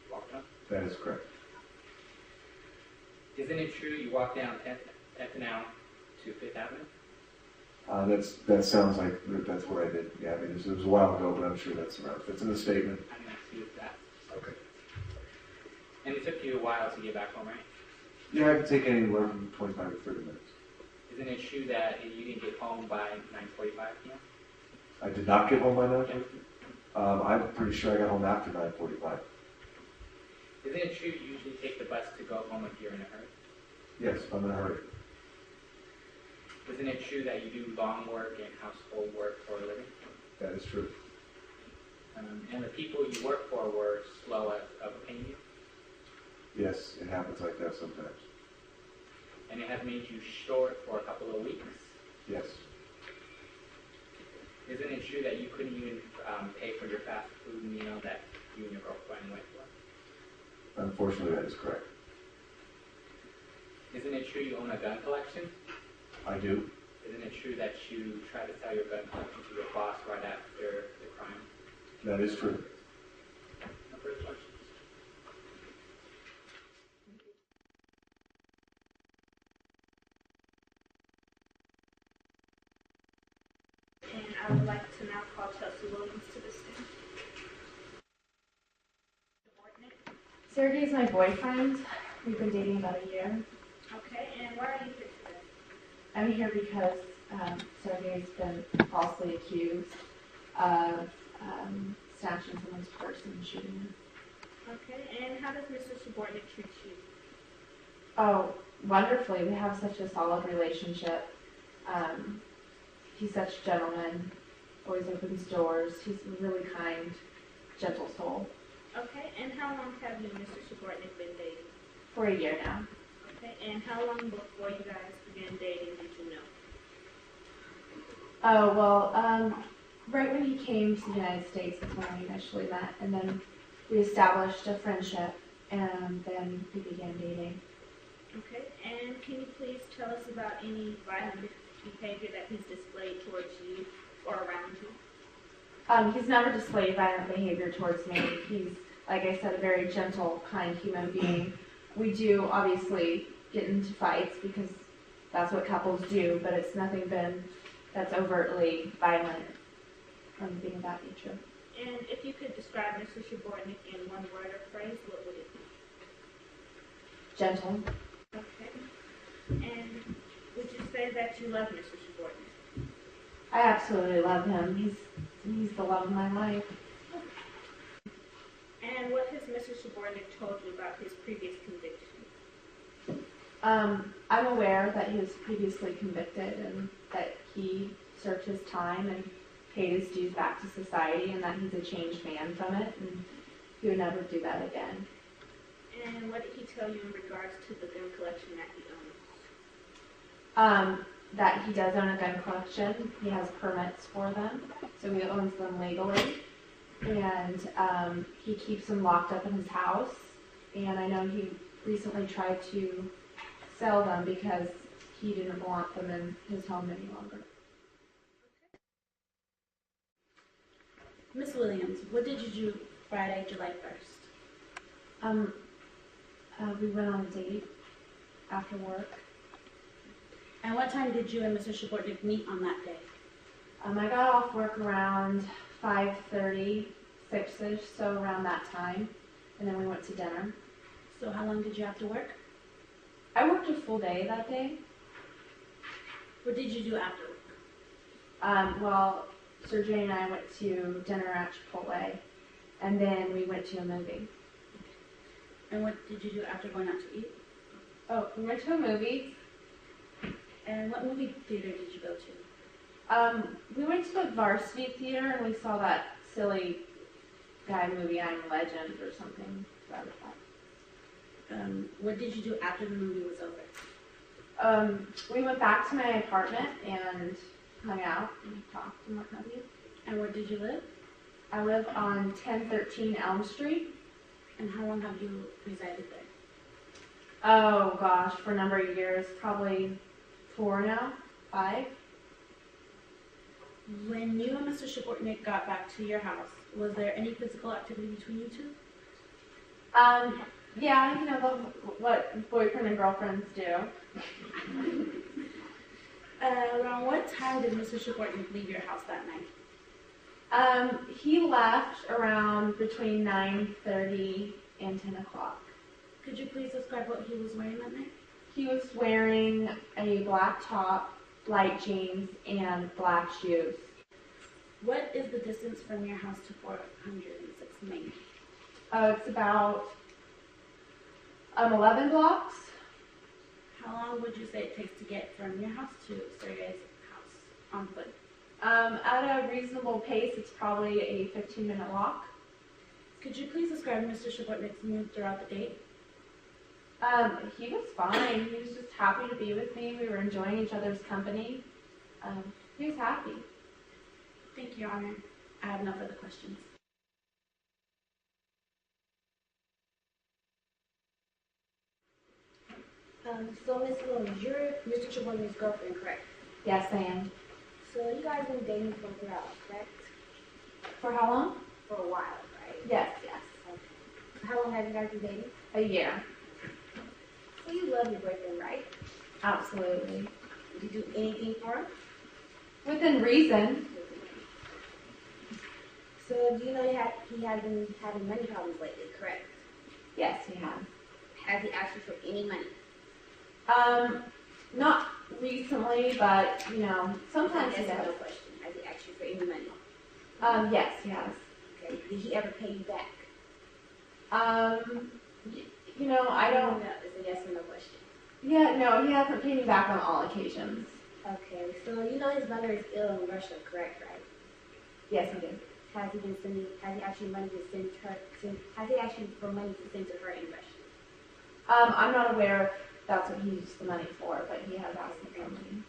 You walked home? That is correct. Isn't it true you walked down 10th and L to 5th Avenue? That sounds like that's what I did. Yeah, I mean, it was a while ago, but I'm sure that's around. If it's in the statement. I'm going to see if that. Okay. And it took you a while to get back home, right? Yeah, I can take anywhere from 25 to 30 minutes. Isn't it true that you didn't get home by 9:45 p.m.? I did not get home by 9:45. I'm pretty sure I got home after 9:45. Isn't it true you usually take the bus to go home if you're in a hurry? Yes, I'm in a hurry. Isn't it true that you do lawn work and household work for a living? That is true. And the people you work for were slow of paying you? Yes, it happens like that sometimes. And it has made you short for a couple of weeks? Yes. Isn't it true that you couldn't even pay for your fast food meal that you and your girlfriend went for? Unfortunately, that is correct. Isn't it true you own a gun collection? I do. Isn't it true that you tried to sell your gun collection to your boss right after the crime? That is true. No further questions? And I would like to now call Chelsea Williams to the stand. Sergey's my boyfriend. We've been dating about a year. Okay, and why are you here today? I'm here because Sergey's been falsely accused of snatching someone's purse and shooting him. Okay, and how does Mr. Subordinate treat you? Oh, wonderfully. We have such a solid relationship. He's such a gentleman, always opens doors. He's a really kind, gentle soul. Okay, and how long have you and Mr. Subordinate been dating? For a year now. Okay, and how long before you guys began dating did you know? Oh, well, right when he came to the United States is when we initially met, and then we established a friendship, and then we began dating. Okay, and can you please tell us about any violent behavior that he's displayed towards you or around you? He's never displayed violent behavior towards me. He's, like I said, a very gentle, kind human being. We do obviously get into fights because that's what couples do, but it's nothing been that's overtly violent or anything of that nature. And if you could describe Mr. Subordinate in one word or phrase, what would it be? Gentle. Okay. And would you say that you love Mr. Subordinate? I absolutely love him. He's the love of my life. And what has Mr. Subordinate told you about his previous convictions? I'm aware that he was previously convicted and that he served his time and paid his dues back to society and that he's a changed man from it and he would never do that again. And what did he tell you in regards to the gun collection that he owns? That he does own a gun collection. He has permits for them, so he owns them legally. And he keeps them locked up in his house. And I know he recently tried to sell them because he didn't want them in his home any longer. Miss Williams, what did you do Friday, July 1st? We went on a date after work. And what time did you and Mr. Subordinate meet on that day? I got off work around 5:30, 6-ish, so around that time. And then we went to dinner. So how long did you have to work? I worked a full day that day. What did you do after work? Well, Sergey and I went to dinner at Chipotle, and then we went to a movie. And what did you do after going out to eat? Oh, we went to a movie. And what movie theater did you go to? We went to the Varsity Theater, and we saw that silly guy movie, I'm Legend, or something. What did you do after the movie was over? We went back to my apartment and hung out and talked and what have you. And where did you live? I live on 1013 Elm Street. And how long have you resided there? Oh gosh, for a number of years, probably 4 now, 5. When you and Mr. Shibotnik got back to your house, was there any physical activity between you two? Yeah, you know, what boyfriend and girlfriends do. Around what time did Mr. Shibotnik leave your house that night? He left around between 9:30 and 10 o'clock. Could you please describe what he was wearing that night? He was wearing a black top, light jeans, and black shoes. What is the distance from your house to 406 Main? It's about 11 blocks. How long would you say it takes to get from your house to Sergey's house on foot? At a reasonable pace, it's probably a 15-minute walk. Could you please describe Mr. Shibotnik's mood throughout the date? He was fine. He was just happy to be with me. We were enjoying each other's company. He was happy. Thank you, Your Honor. I have no further questions. So, Ms. Williams, you're Mr. Shibotnik's girlfriend, correct? Yes, I am. So you guys been dating for a while, correct? For how long? For a while, right? Yes, yes. Okay. How long have you guys been dating? A year. So you love your boyfriend, right? Absolutely. Did you do anything for him? Within reason. So do you know he has been having money problems lately, correct? Yes, he has. Has he asked you for any money? Not recently, but, you know, sometimes he That's does. no question. Has he asked you for any money? Yes, he has. Okay. Did he ever pay you back? You know, I don't... No, it's a yes or no question. Yeah, no, he hasn't paid me back on all occasions. Okay, so you know his mother is ill in Russia, correct, right? Yes, he did. Has he asked you money to send her, has he asked you for money to send to her in Russia? I'm not aware if that's what he used the money for, but he has asked me for money.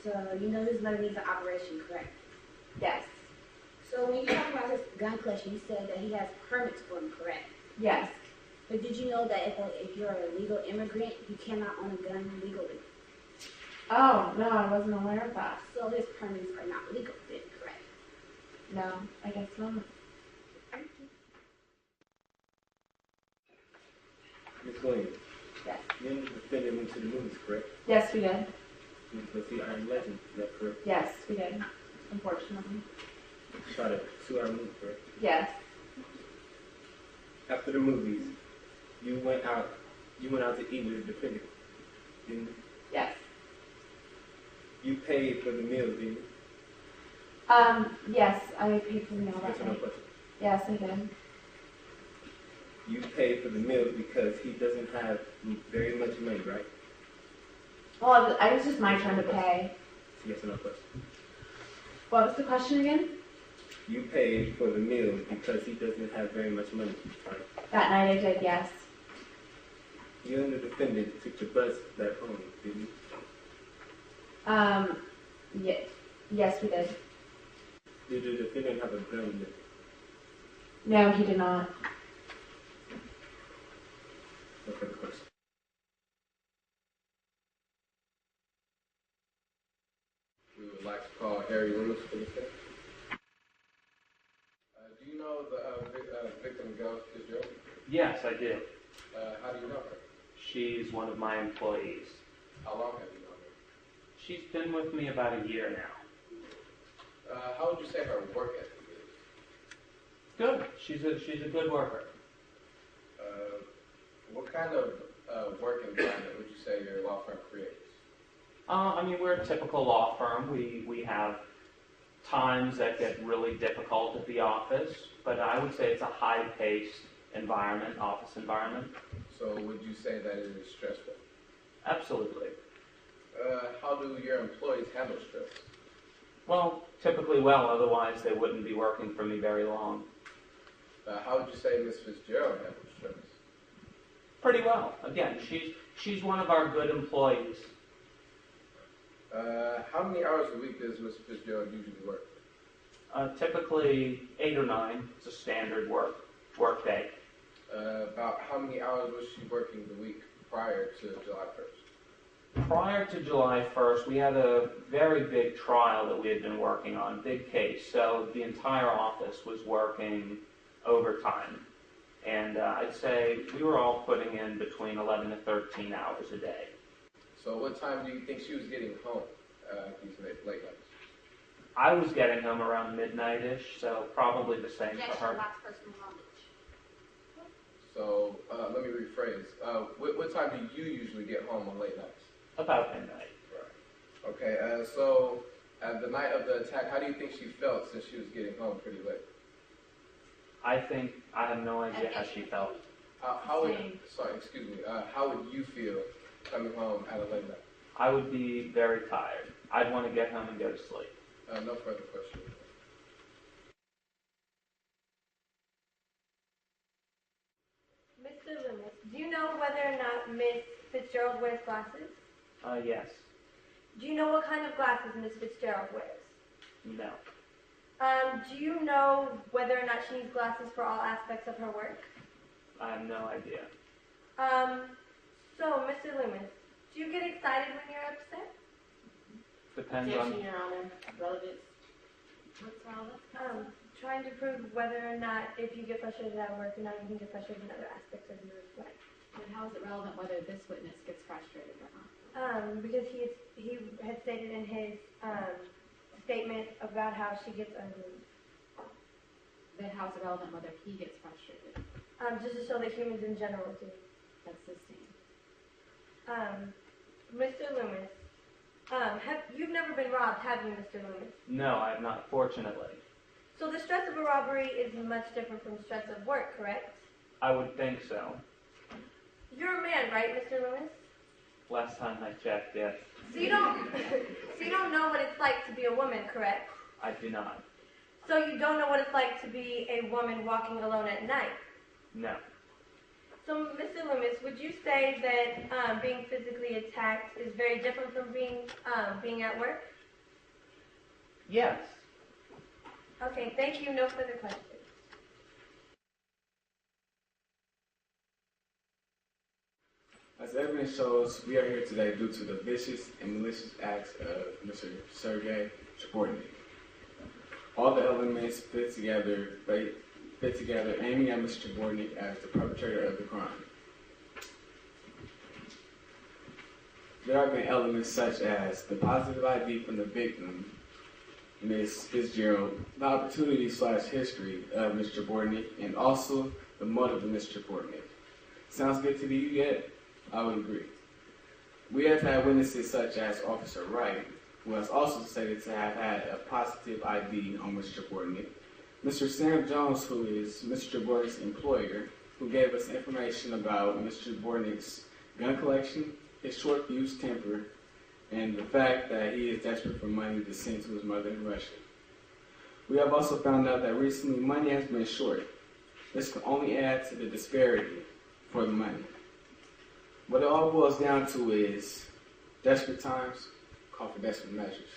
So you know his mother needs an operation, correct? Yes. So when you talk about his gun collection, you said that he has permits for them, correct? Yes. But did you know that if you're a legal immigrant, you cannot own a gun legally? Oh, no, I wasn't aware of that. So his permits are not legal then, correct? No, I guess not. Ms. Williams, Yes. you and the defendant went to the movies, correct? Yes, we did. You went to see Iron Legend, is that correct? Yes, we did. Unfortunately. Shot a 2-hour movie, correct? Yes. After the movies, you went out to eat with the defendant, didn't you? Yes. You paid for the meal, didn't you? Yes, I paid for the meal Yes that or no night. question? Yes, I did. You paid for the meal because he doesn't have very much money, right? Well, it was just my turn to pay. Yes or no question? What was the question again? You paid for the meal because he doesn't have very much money, right? That night I did, yes. You and the defendant took the bus back home, didn't you? Yes, we did. Did the defendant have a gun with him? No, he did not. No further question. We would like to call Harry Loomis for the case. Do you know the victim, Gal Fitzgerald? Yes, I do. How do you know her? She's one of my employees. How long have you known her? She's been with me about a year now. How would you say her work ethic is? Good. She's a good worker. What kind of work environment would you say your law firm creates? I mean, we're a typical law firm. We have times that get really difficult at the office, but I would say it's a high-paced environment, office environment. So would you say that it is stressful? Absolutely. How do your employees handle stress? Well, typically well, otherwise they wouldn't be working for me very long. How would you say Ms. Fitzgerald handles stress? Pretty well. Again, she's one of our good employees. How many hours a week does Ms. Fitzgerald usually work? Typically 8 or 9. It's a standard work day. About how many hours was she working the week prior to July 1st? Prior to July 1st, we had a very big trial that we had been working on, big case. So the entire office was working overtime. And I'd say we were all putting in between 11 to 13 hours a day. So what time do you think she was getting home these late nights? I was getting home around midnight-ish, so probably the same for her. So let me rephrase. What time do you usually get home on late nights? About midnight. Right. Okay, so at the night of the attack, how do you think she felt since she was getting home pretty late? I have no idea how she felt. How would you feel coming home at a late night? I would be very tired. I'd want to get home and go to sleep. No further questions. Mr. Loomis, do you know whether or not Miss Fitzgerald wears glasses? Yes. Do you know what kind of glasses Miss Fitzgerald wears? No. Do you know whether or not she needs glasses for all aspects of her work? I have no idea. So, Mr. Loomis, do you get excited when you're upset? Depends Objection, on... Your Honor. Relevance. What's relevant? Trying to prove whether or not if you get frustrated at work or not, you can get frustrated in other aspects of your life. But how is it relevant whether this witness gets frustrated or not? Because he had stated in his statement about how she gets unglued. Then how is it relevant whether he gets frustrated? Just to show that humans in general do. That's the same. Mr. Loomis, you've never been robbed, have you, Mr. Loomis? No, I have not, fortunately. So the stress of a robbery is much different from stress of work, correct? I would think so. You're a man, right, Mr. Loomis? Last time I checked, yes. So you don't know what it's like to be a woman, correct? I do not. So you don't know what it's like to be a woman walking alone at night? No. So, Mr. Loomis, would you say that being physically attacked is very different from being at work? Yes. Okay, thank you. No further questions. As evidence shows, we are here today due to the vicious and malicious acts of Mr. Sergei Chabornik. All the elements fit together, aiming at Mr. Chabornik as the perpetrator of the crime. There have been elements such as the positive ID from the victim, Ms. Fitzgerald, the opportunity/history of Mr. Chabornik, and also the motive of Mr. Chabornik. Sounds good to you yet? I would agree. We have had witnesses such as Officer Wright, who has also stated to have had a positive ID on Mr. Chabornik. Mr. Sam Jones, who is Mr. Chabornik's employer, who gave us information about Mr. Chabornik's gun collection, his short-fused temper, and the fact that he is desperate for money to send to his mother in Russia. We have also found out that recently money has been short. This can only add to the disparity for the money. What it all boils down to is desperate times call for desperate measures.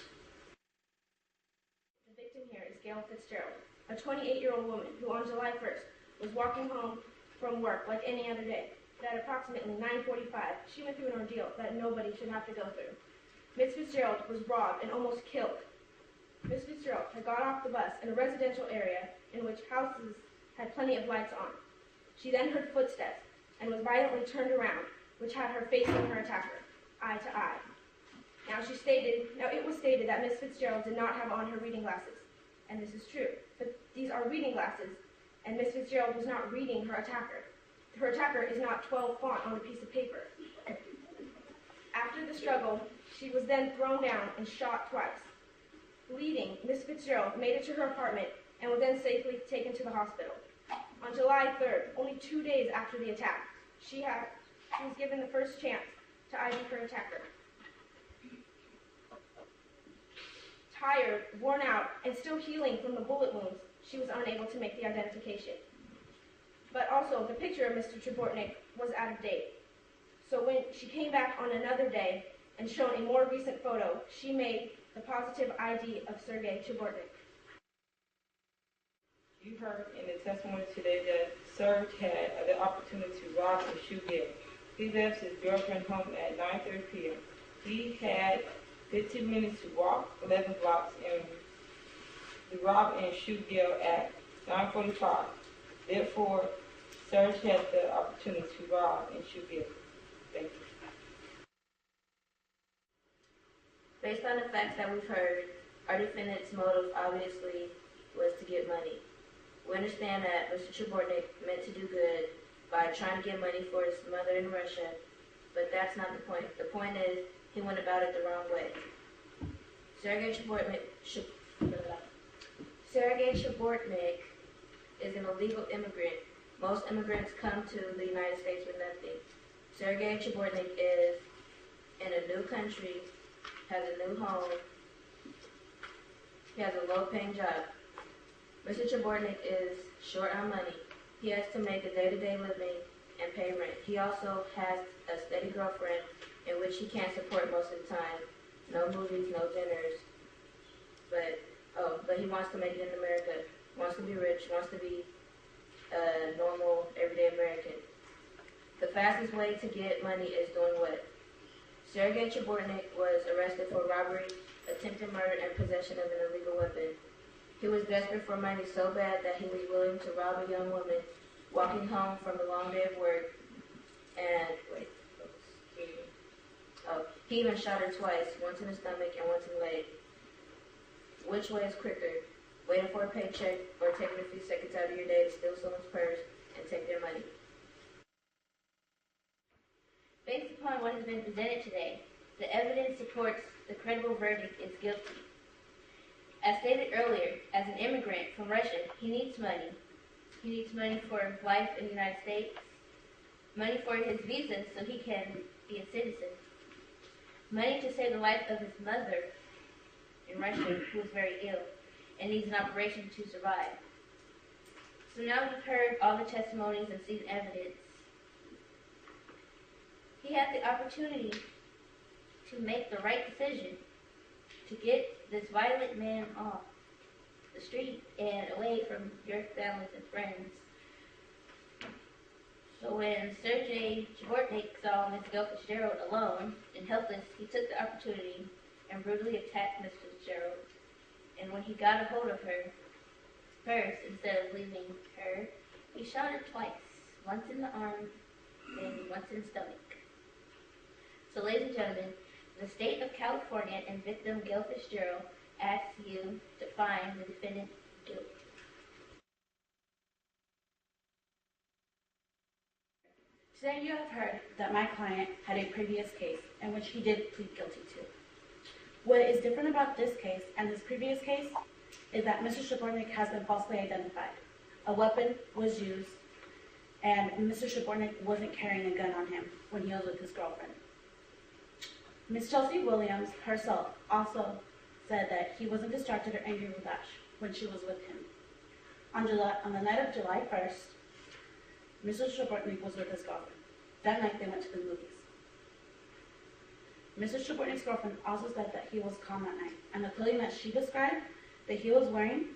The victim here is Gail Fitzgerald, a 28-year-old woman who on July 1st was walking home from work like any other day. At approximately 9:45, she went through an ordeal that nobody should have to go through. Ms. Fitzgerald was robbed and almost killed. Ms. Fitzgerald had got off the bus in a residential area in which houses had plenty of lights on. She then heard footsteps and was violently turned around, which had her facing her attacker, eye to eye. Now it was stated that Ms. Fitzgerald did not have on her reading glasses, and this is true, but these are reading glasses, and Ms. Fitzgerald was not reading her attacker. Her attacker is not 12 font on a piece of paper. After the struggle, she was then thrown down and shot twice. Bleeding, Ms. Fitzgerald made it to her apartment and was then safely taken to the hospital. On July 3rd, only 2 days after the attack, she was given the first chance to ID her attacker. Tired, worn out, and still healing from the bullet wounds, she was unable to make the identification. But also, the picture of Mr. Chabornik was out of date. So when she came back on another day and shown a more recent photo, she made the positive ID of Sergei Chabornik. You heard in the testimony today that Serge had the opportunity to rob and shoot Gail. He left his girlfriend home at 9:30 p.m. He had 15 minutes to walk 11 blocks and to rob and shoot Gail at 9:45. Therefore, Serge had the opportunity to rob and shoot Gail. Thank you. Based on the facts that we've heard, our defendant's motive obviously was to get money. We understand that Mr. Chabornik meant to do good by trying to get money for his mother in Russia, but that's not the point. The point is he went about it the wrong way. Sergei Chabornik is an illegal immigrant. Most immigrants come to the United States with nothing. Sergei Chabornik is in a new country, has a new home, he has a low-paying job. Mr. Chabornik is short on money. He has to make a day-to-day living and pay rent. He also has a steady girlfriend in which he can't support most of the time. No movies, no dinners. But he wants to make it in America. Wants to be rich, wants to be a normal, everyday American. The fastest way to get money is doing what? Sergei Chabornik was arrested for robbery, attempted murder, and possession of an illegal weapon. He was desperate for money so bad that he was willing to rob a young woman walking home from a long day of work. And he even shot her twice, once in the stomach and once in the leg. Which way is quicker? Waiting for a paycheck or taking a few seconds out of your day to steal someone's purse and take their money? Based upon what has been presented today, the evidence supports the credible verdict is guilty. As stated earlier, as an immigrant from Russia, he needs money. He needs money for life in the United States, money for his visa so he can be a citizen, money to save the life of his mother in Russia, who is very ill and needs an operation to survive. So now we've heard all the testimonies and seen evidence. He had the opportunity to make the right decision to get this violent man off the street and away from your families and friends. So when Sergei Chabornik saw Ms. Gail Fitzgerald alone and helpless, he took the opportunity and brutally attacked Ms. Fitzgerald. And when he got a hold of her purse, instead of leaving her, he shot her twice, once in the arm and once in the stomach. So ladies and gentlemen, the state of California and victim Gail Fitzgerald asks you to find the defendant guilty. Today you have heard that my client had a previous case in which he did plead guilty to. What is different about this case and this previous case is that Mr. Chabornik has been falsely identified. A weapon was used, and Mr. Chabornik wasn't carrying a gun on him when he was with his girlfriend. Ms. Chelsea Williams herself also said that he wasn't distracted or angry with Ash when she was with him. On the night of July 1st, Mr. Chabornik was with his girlfriend. That night they went to the movies. Mr. Chabornik's girlfriend also said that he was calm that night, and the clothing that she described that he was wearing,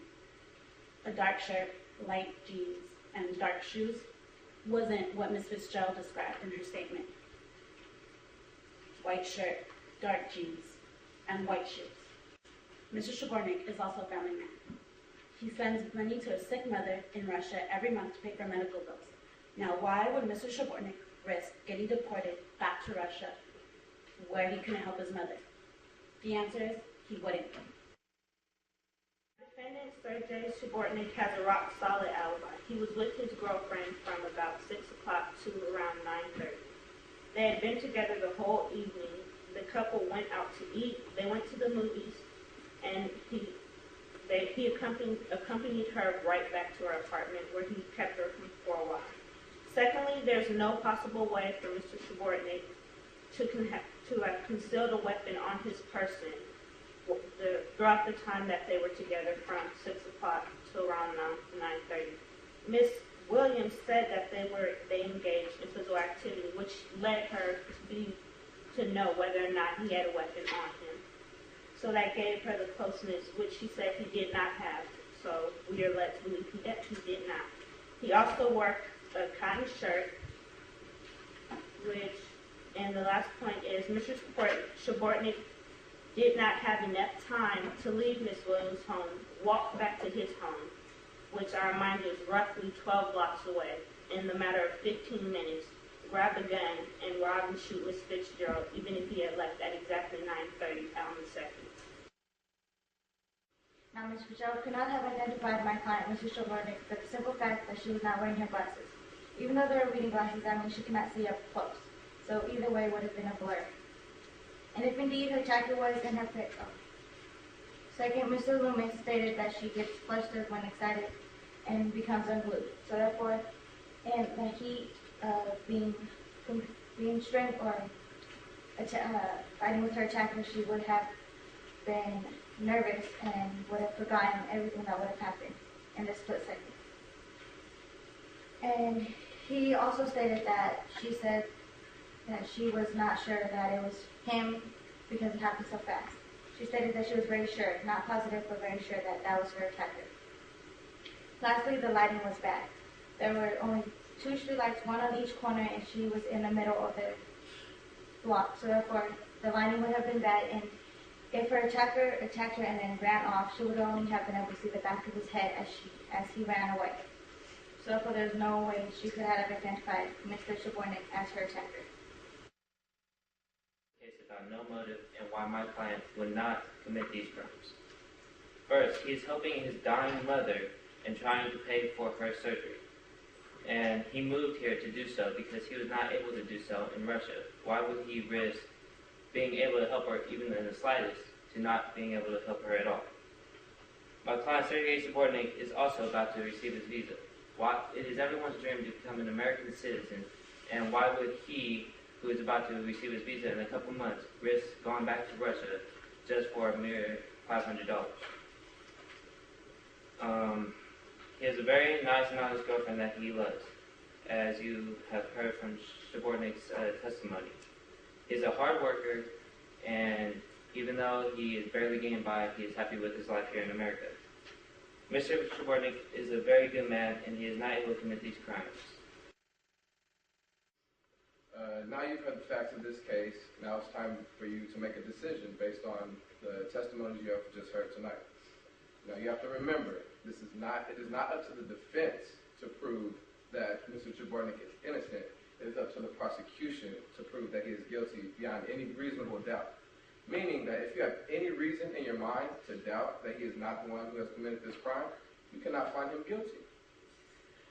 a dark shirt, light jeans, and dark shoes, wasn't what Ms. Fitzgerald described in her statement. White shirt, dark jeans, and white shoes. Mr. Chabornik is also a family man. He sends money to a sick mother in Russia every month to pay for medical bills. Now, why would Mr. Chabornik risk getting deported back to Russia where he couldn't help his mother? The answer is he wouldn't. Defendant Sergei Chabornik has a rock-solid alibi. He was with his girlfriend from about 6 o'clock to around 9:30. They had been together the whole evening. The couple went out to eat. They went to the movies, and he accompanied her right back to her apartment, where he kept her for a while. Secondly, there's no possible way for Mr. Chabornik to have concealed a weapon on his person throughout the time that they were together from 6 o'clock to around 9:30. Ms. Williams said that they engaged in physical activity, which led her to know whether or not he had a weapon on him. So that gave her the closeness, which she said he did not have. so we are led to believe he did not. He also wore a cotton shirt, and the last point is Mr. Shabortnik did not have enough time to leave Ms. Williams' home, walk back to his home, which I remind you is roughly 12 blocks away, in the matter of 15 minutes, grab a gun and rob and shoot Ms. Fitzgerald, even if he had left at exactly 9:30 on the 2nd. Now, Ms. Fitzgerald could not have identified my client, Mrs. Shabortnik, for the simple fact that she was not wearing her glasses. Even though they were reading glasses, that means she could not see up close. So either way would have been a blur. And if indeed her jacket was in her pickup. Second, Mr. Loomis stated that she gets flustered when excited and becomes unglued. So therefore, and that he being strength or fighting with her attacker, she would have been nervous and would have forgotten everything that would have happened in this split second. And he also stated that she said that she was not sure that it was him because it happened so fast. She stated that she was very sure, not positive, but very sure that that was her attacker. Lastly, the lighting was bad. There were only 2 street lights, one on each corner, and she was in the middle of the block. So therefore, the lighting would have been bad, and if her attacker attacked her and then ran off, she would only have been able to see the back of his head as he ran away. So therefore, there's no way she could have identified Mr. Shabortnik as her attacker. Case about no motive and why my client would not commit these crimes. First, he is helping his dying mother and trying to pay for her surgery. And he moved here to do so because he was not able to do so in Russia. Why would he risk being able to help her even in the slightest to not being able to help her at all? My client Sergei Shabortnik is also about to receive his visa. It is everyone's dream to become an American citizen, and why would he, who is about to receive his visa in a couple months, risk going back to Russia just for a mere $500? He has a very nice and honest girlfriend that he loves, as you have heard from Shabortnik's testimony. He's a hard worker, and even though he is barely getting by, he is happy with his life here in America. Mr. Shabortnik is a very good man, and he is not able to commit these crimes. Now you've heard the facts of this case. Now it's time for you to make a decision based on the testimonies you have just heard tonight. Now you have to remember, it is not up to the defense to prove that Mr. Shabortnik is innocent. It is up to the prosecution to prove that he is guilty beyond any reasonable doubt. Meaning that if you have any reason in your mind to doubt that he is not the one who has committed this crime, you cannot find him guilty.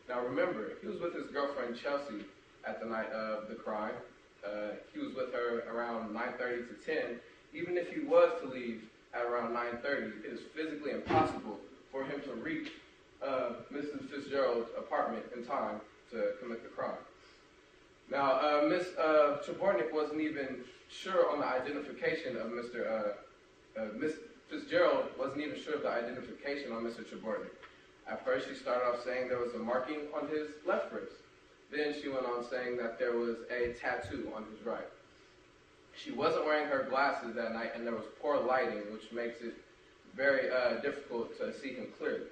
Now remember, he was with his girlfriend Chelsea at the night of the crime. He was with her around 9:30 to 10. Even if he was to leave at around 9:30, it is physically impossible for him to reach Mrs. Fitzgerald's apartment in time to commit the crime. Now, Ms. Shabortnik wasn't even sure on the identification of Ms. Fitzgerald wasn't even sure of the identification on Mr. Shabortnik. At first, she started off saying there was a marking on his left wrist. Then she went on saying that there was a tattoo on his right. She wasn't wearing her glasses that night, and there was poor lighting, which makes it very difficult to see him clearly.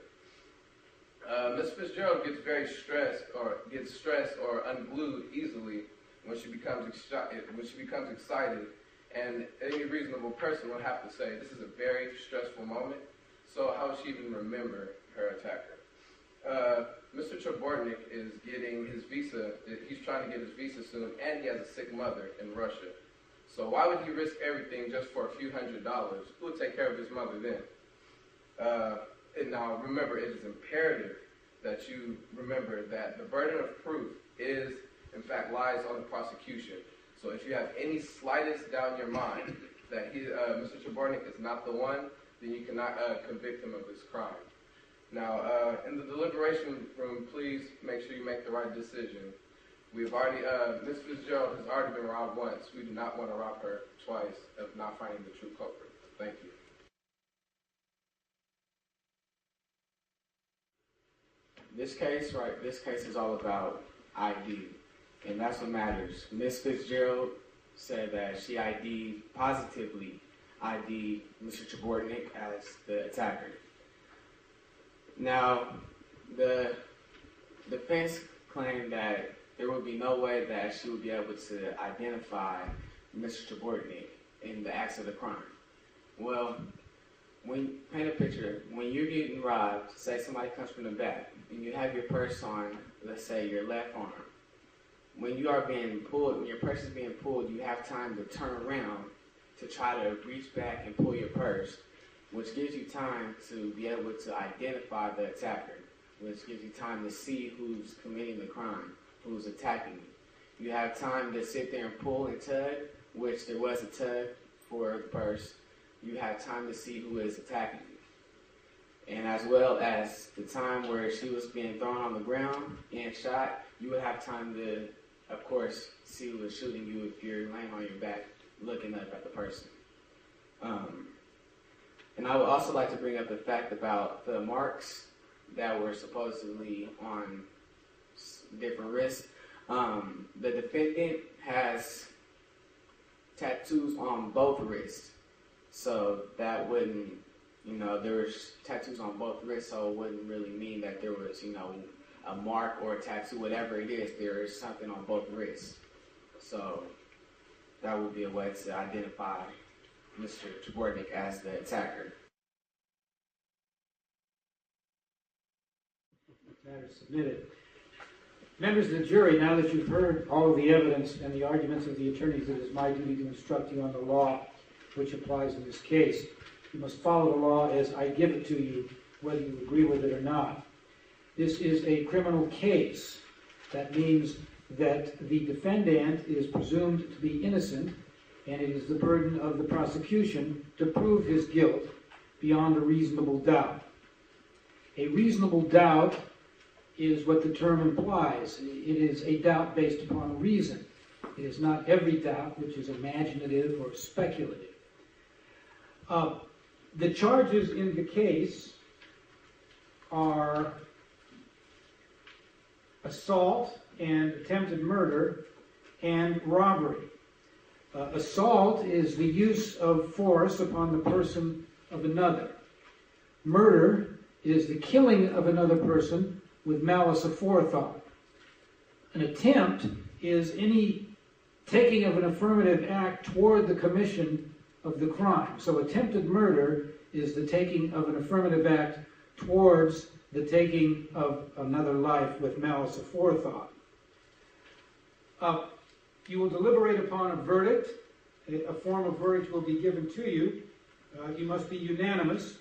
Ms. Fitzgerald gets stressed or unglued easily when she becomes excited, and any reasonable person would have to say this is a very stressful moment. So how would she even remember her attacker? Mr. Shabortnik is getting his visa. He's trying to get his visa soon, and he has a sick mother in Russia. So why would he risk everything just for a few $100s? Who would take care of his mother then? And now remember, it is imperative that you remember that the burden of proof is, in fact, lies on the prosecution. So if you have any slightest doubt in your mind that Mr. Shabortnik is not the one, then you cannot convict him of this crime. Now, in the deliberation room, please make sure you make the right decision. We've already, Ms. Fitzgerald has already been robbed once. We do not want to rob her twice of not finding the true culprit. Thank you. This case is all about ID, and that's what matters. Ms. Fitzgerald said that she positively ID'd Mr. Shabortnik as the attacker. Now, the defense claimed that there would be no way that she would be able to identify Mr. Jabornik in the acts of the crime. Well, paint a picture. When you're getting robbed, say somebody comes from the back, and you have your purse on, let's say your left arm. When you are being pulled, when your purse is being pulled, you have time to turn around to try to reach back and pull your purse, which gives you time to be able to identify the attacker, which gives you time to see who's committing the crime, who's attacking you. You have time to sit there and pull and tug, which there was a tug for the purse. You have time to see who is attacking you. And as well as the time where she was being thrown on the ground and shot, you would have time to, of course, see who is shooting you if you're laying on your back looking up at the person. And I would also like to bring up the fact about the marks that were supposedly on different wrists. The defendant has tattoos on both wrists. So that wouldn't, there was tattoos on both wrists, so it wouldn't really mean that there was, a mark or a tattoo, whatever it is, there is something on both wrists. So that would be a way to identify Mr. Jabornik as the attacker. Matter submitted. Members of the jury, now that you've heard all of the evidence and the arguments of the attorneys, it is my duty to instruct you on the law which applies in this case. You must follow the law as I give it to you, whether you agree with it or not. This is a criminal case. That means that the defendant is presumed to be innocent, and it is the burden of the prosecution to prove his guilt beyond a reasonable doubt. A reasonable doubt is what the term implies. It is a doubt based upon reason. It is not every doubt which is imaginative or speculative. The charges in the case are assault and attempted murder and robbery. Assault is the use of force upon the person of another. Murder is the killing of another person with malice aforethought. An attempt is any taking of an affirmative act toward the commission of the crime. So attempted murder is the taking of an affirmative act towards the taking of another life with malice aforethought. You will deliberate upon a verdict. A form of verdict will be given to you. You must be unanimous.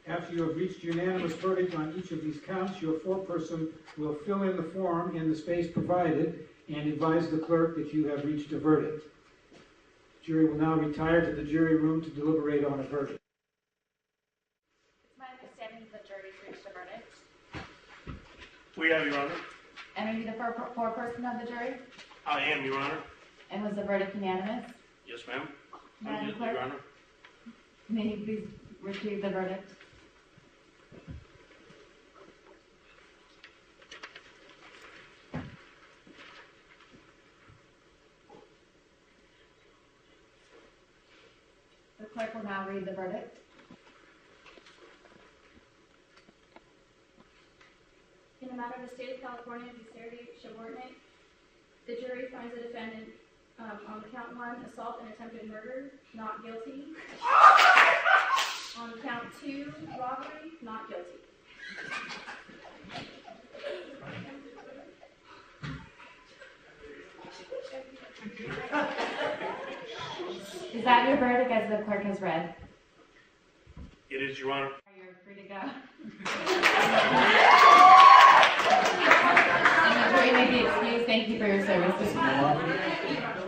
After you have reached unanimous verdict on each of these counts, your foreperson will fill in the form in the space provided and advise the clerk that you have reached a verdict. The jury will now retire to the jury room to deliberate on a verdict. It's my understanding that the jury's reached a verdict. We have, Your Honor. And are you the foreperson of the jury? I am, Your Honor. And was the verdict unanimous? Yes, ma'am. Madam Clerk? Your Honor. May you please retrieve the verdict? The clerk will now read the verdict. In the matter of the State of California v. Sergei Shabornik, the jury finds the defendant on count 1, assault and attempted murder, not guilty. On count 2, robbery, not guilty. Is that your verdict as the clerk has read? It is, Your Honor. You're free to go. And the jury may be excused. Thank you for your service this morning.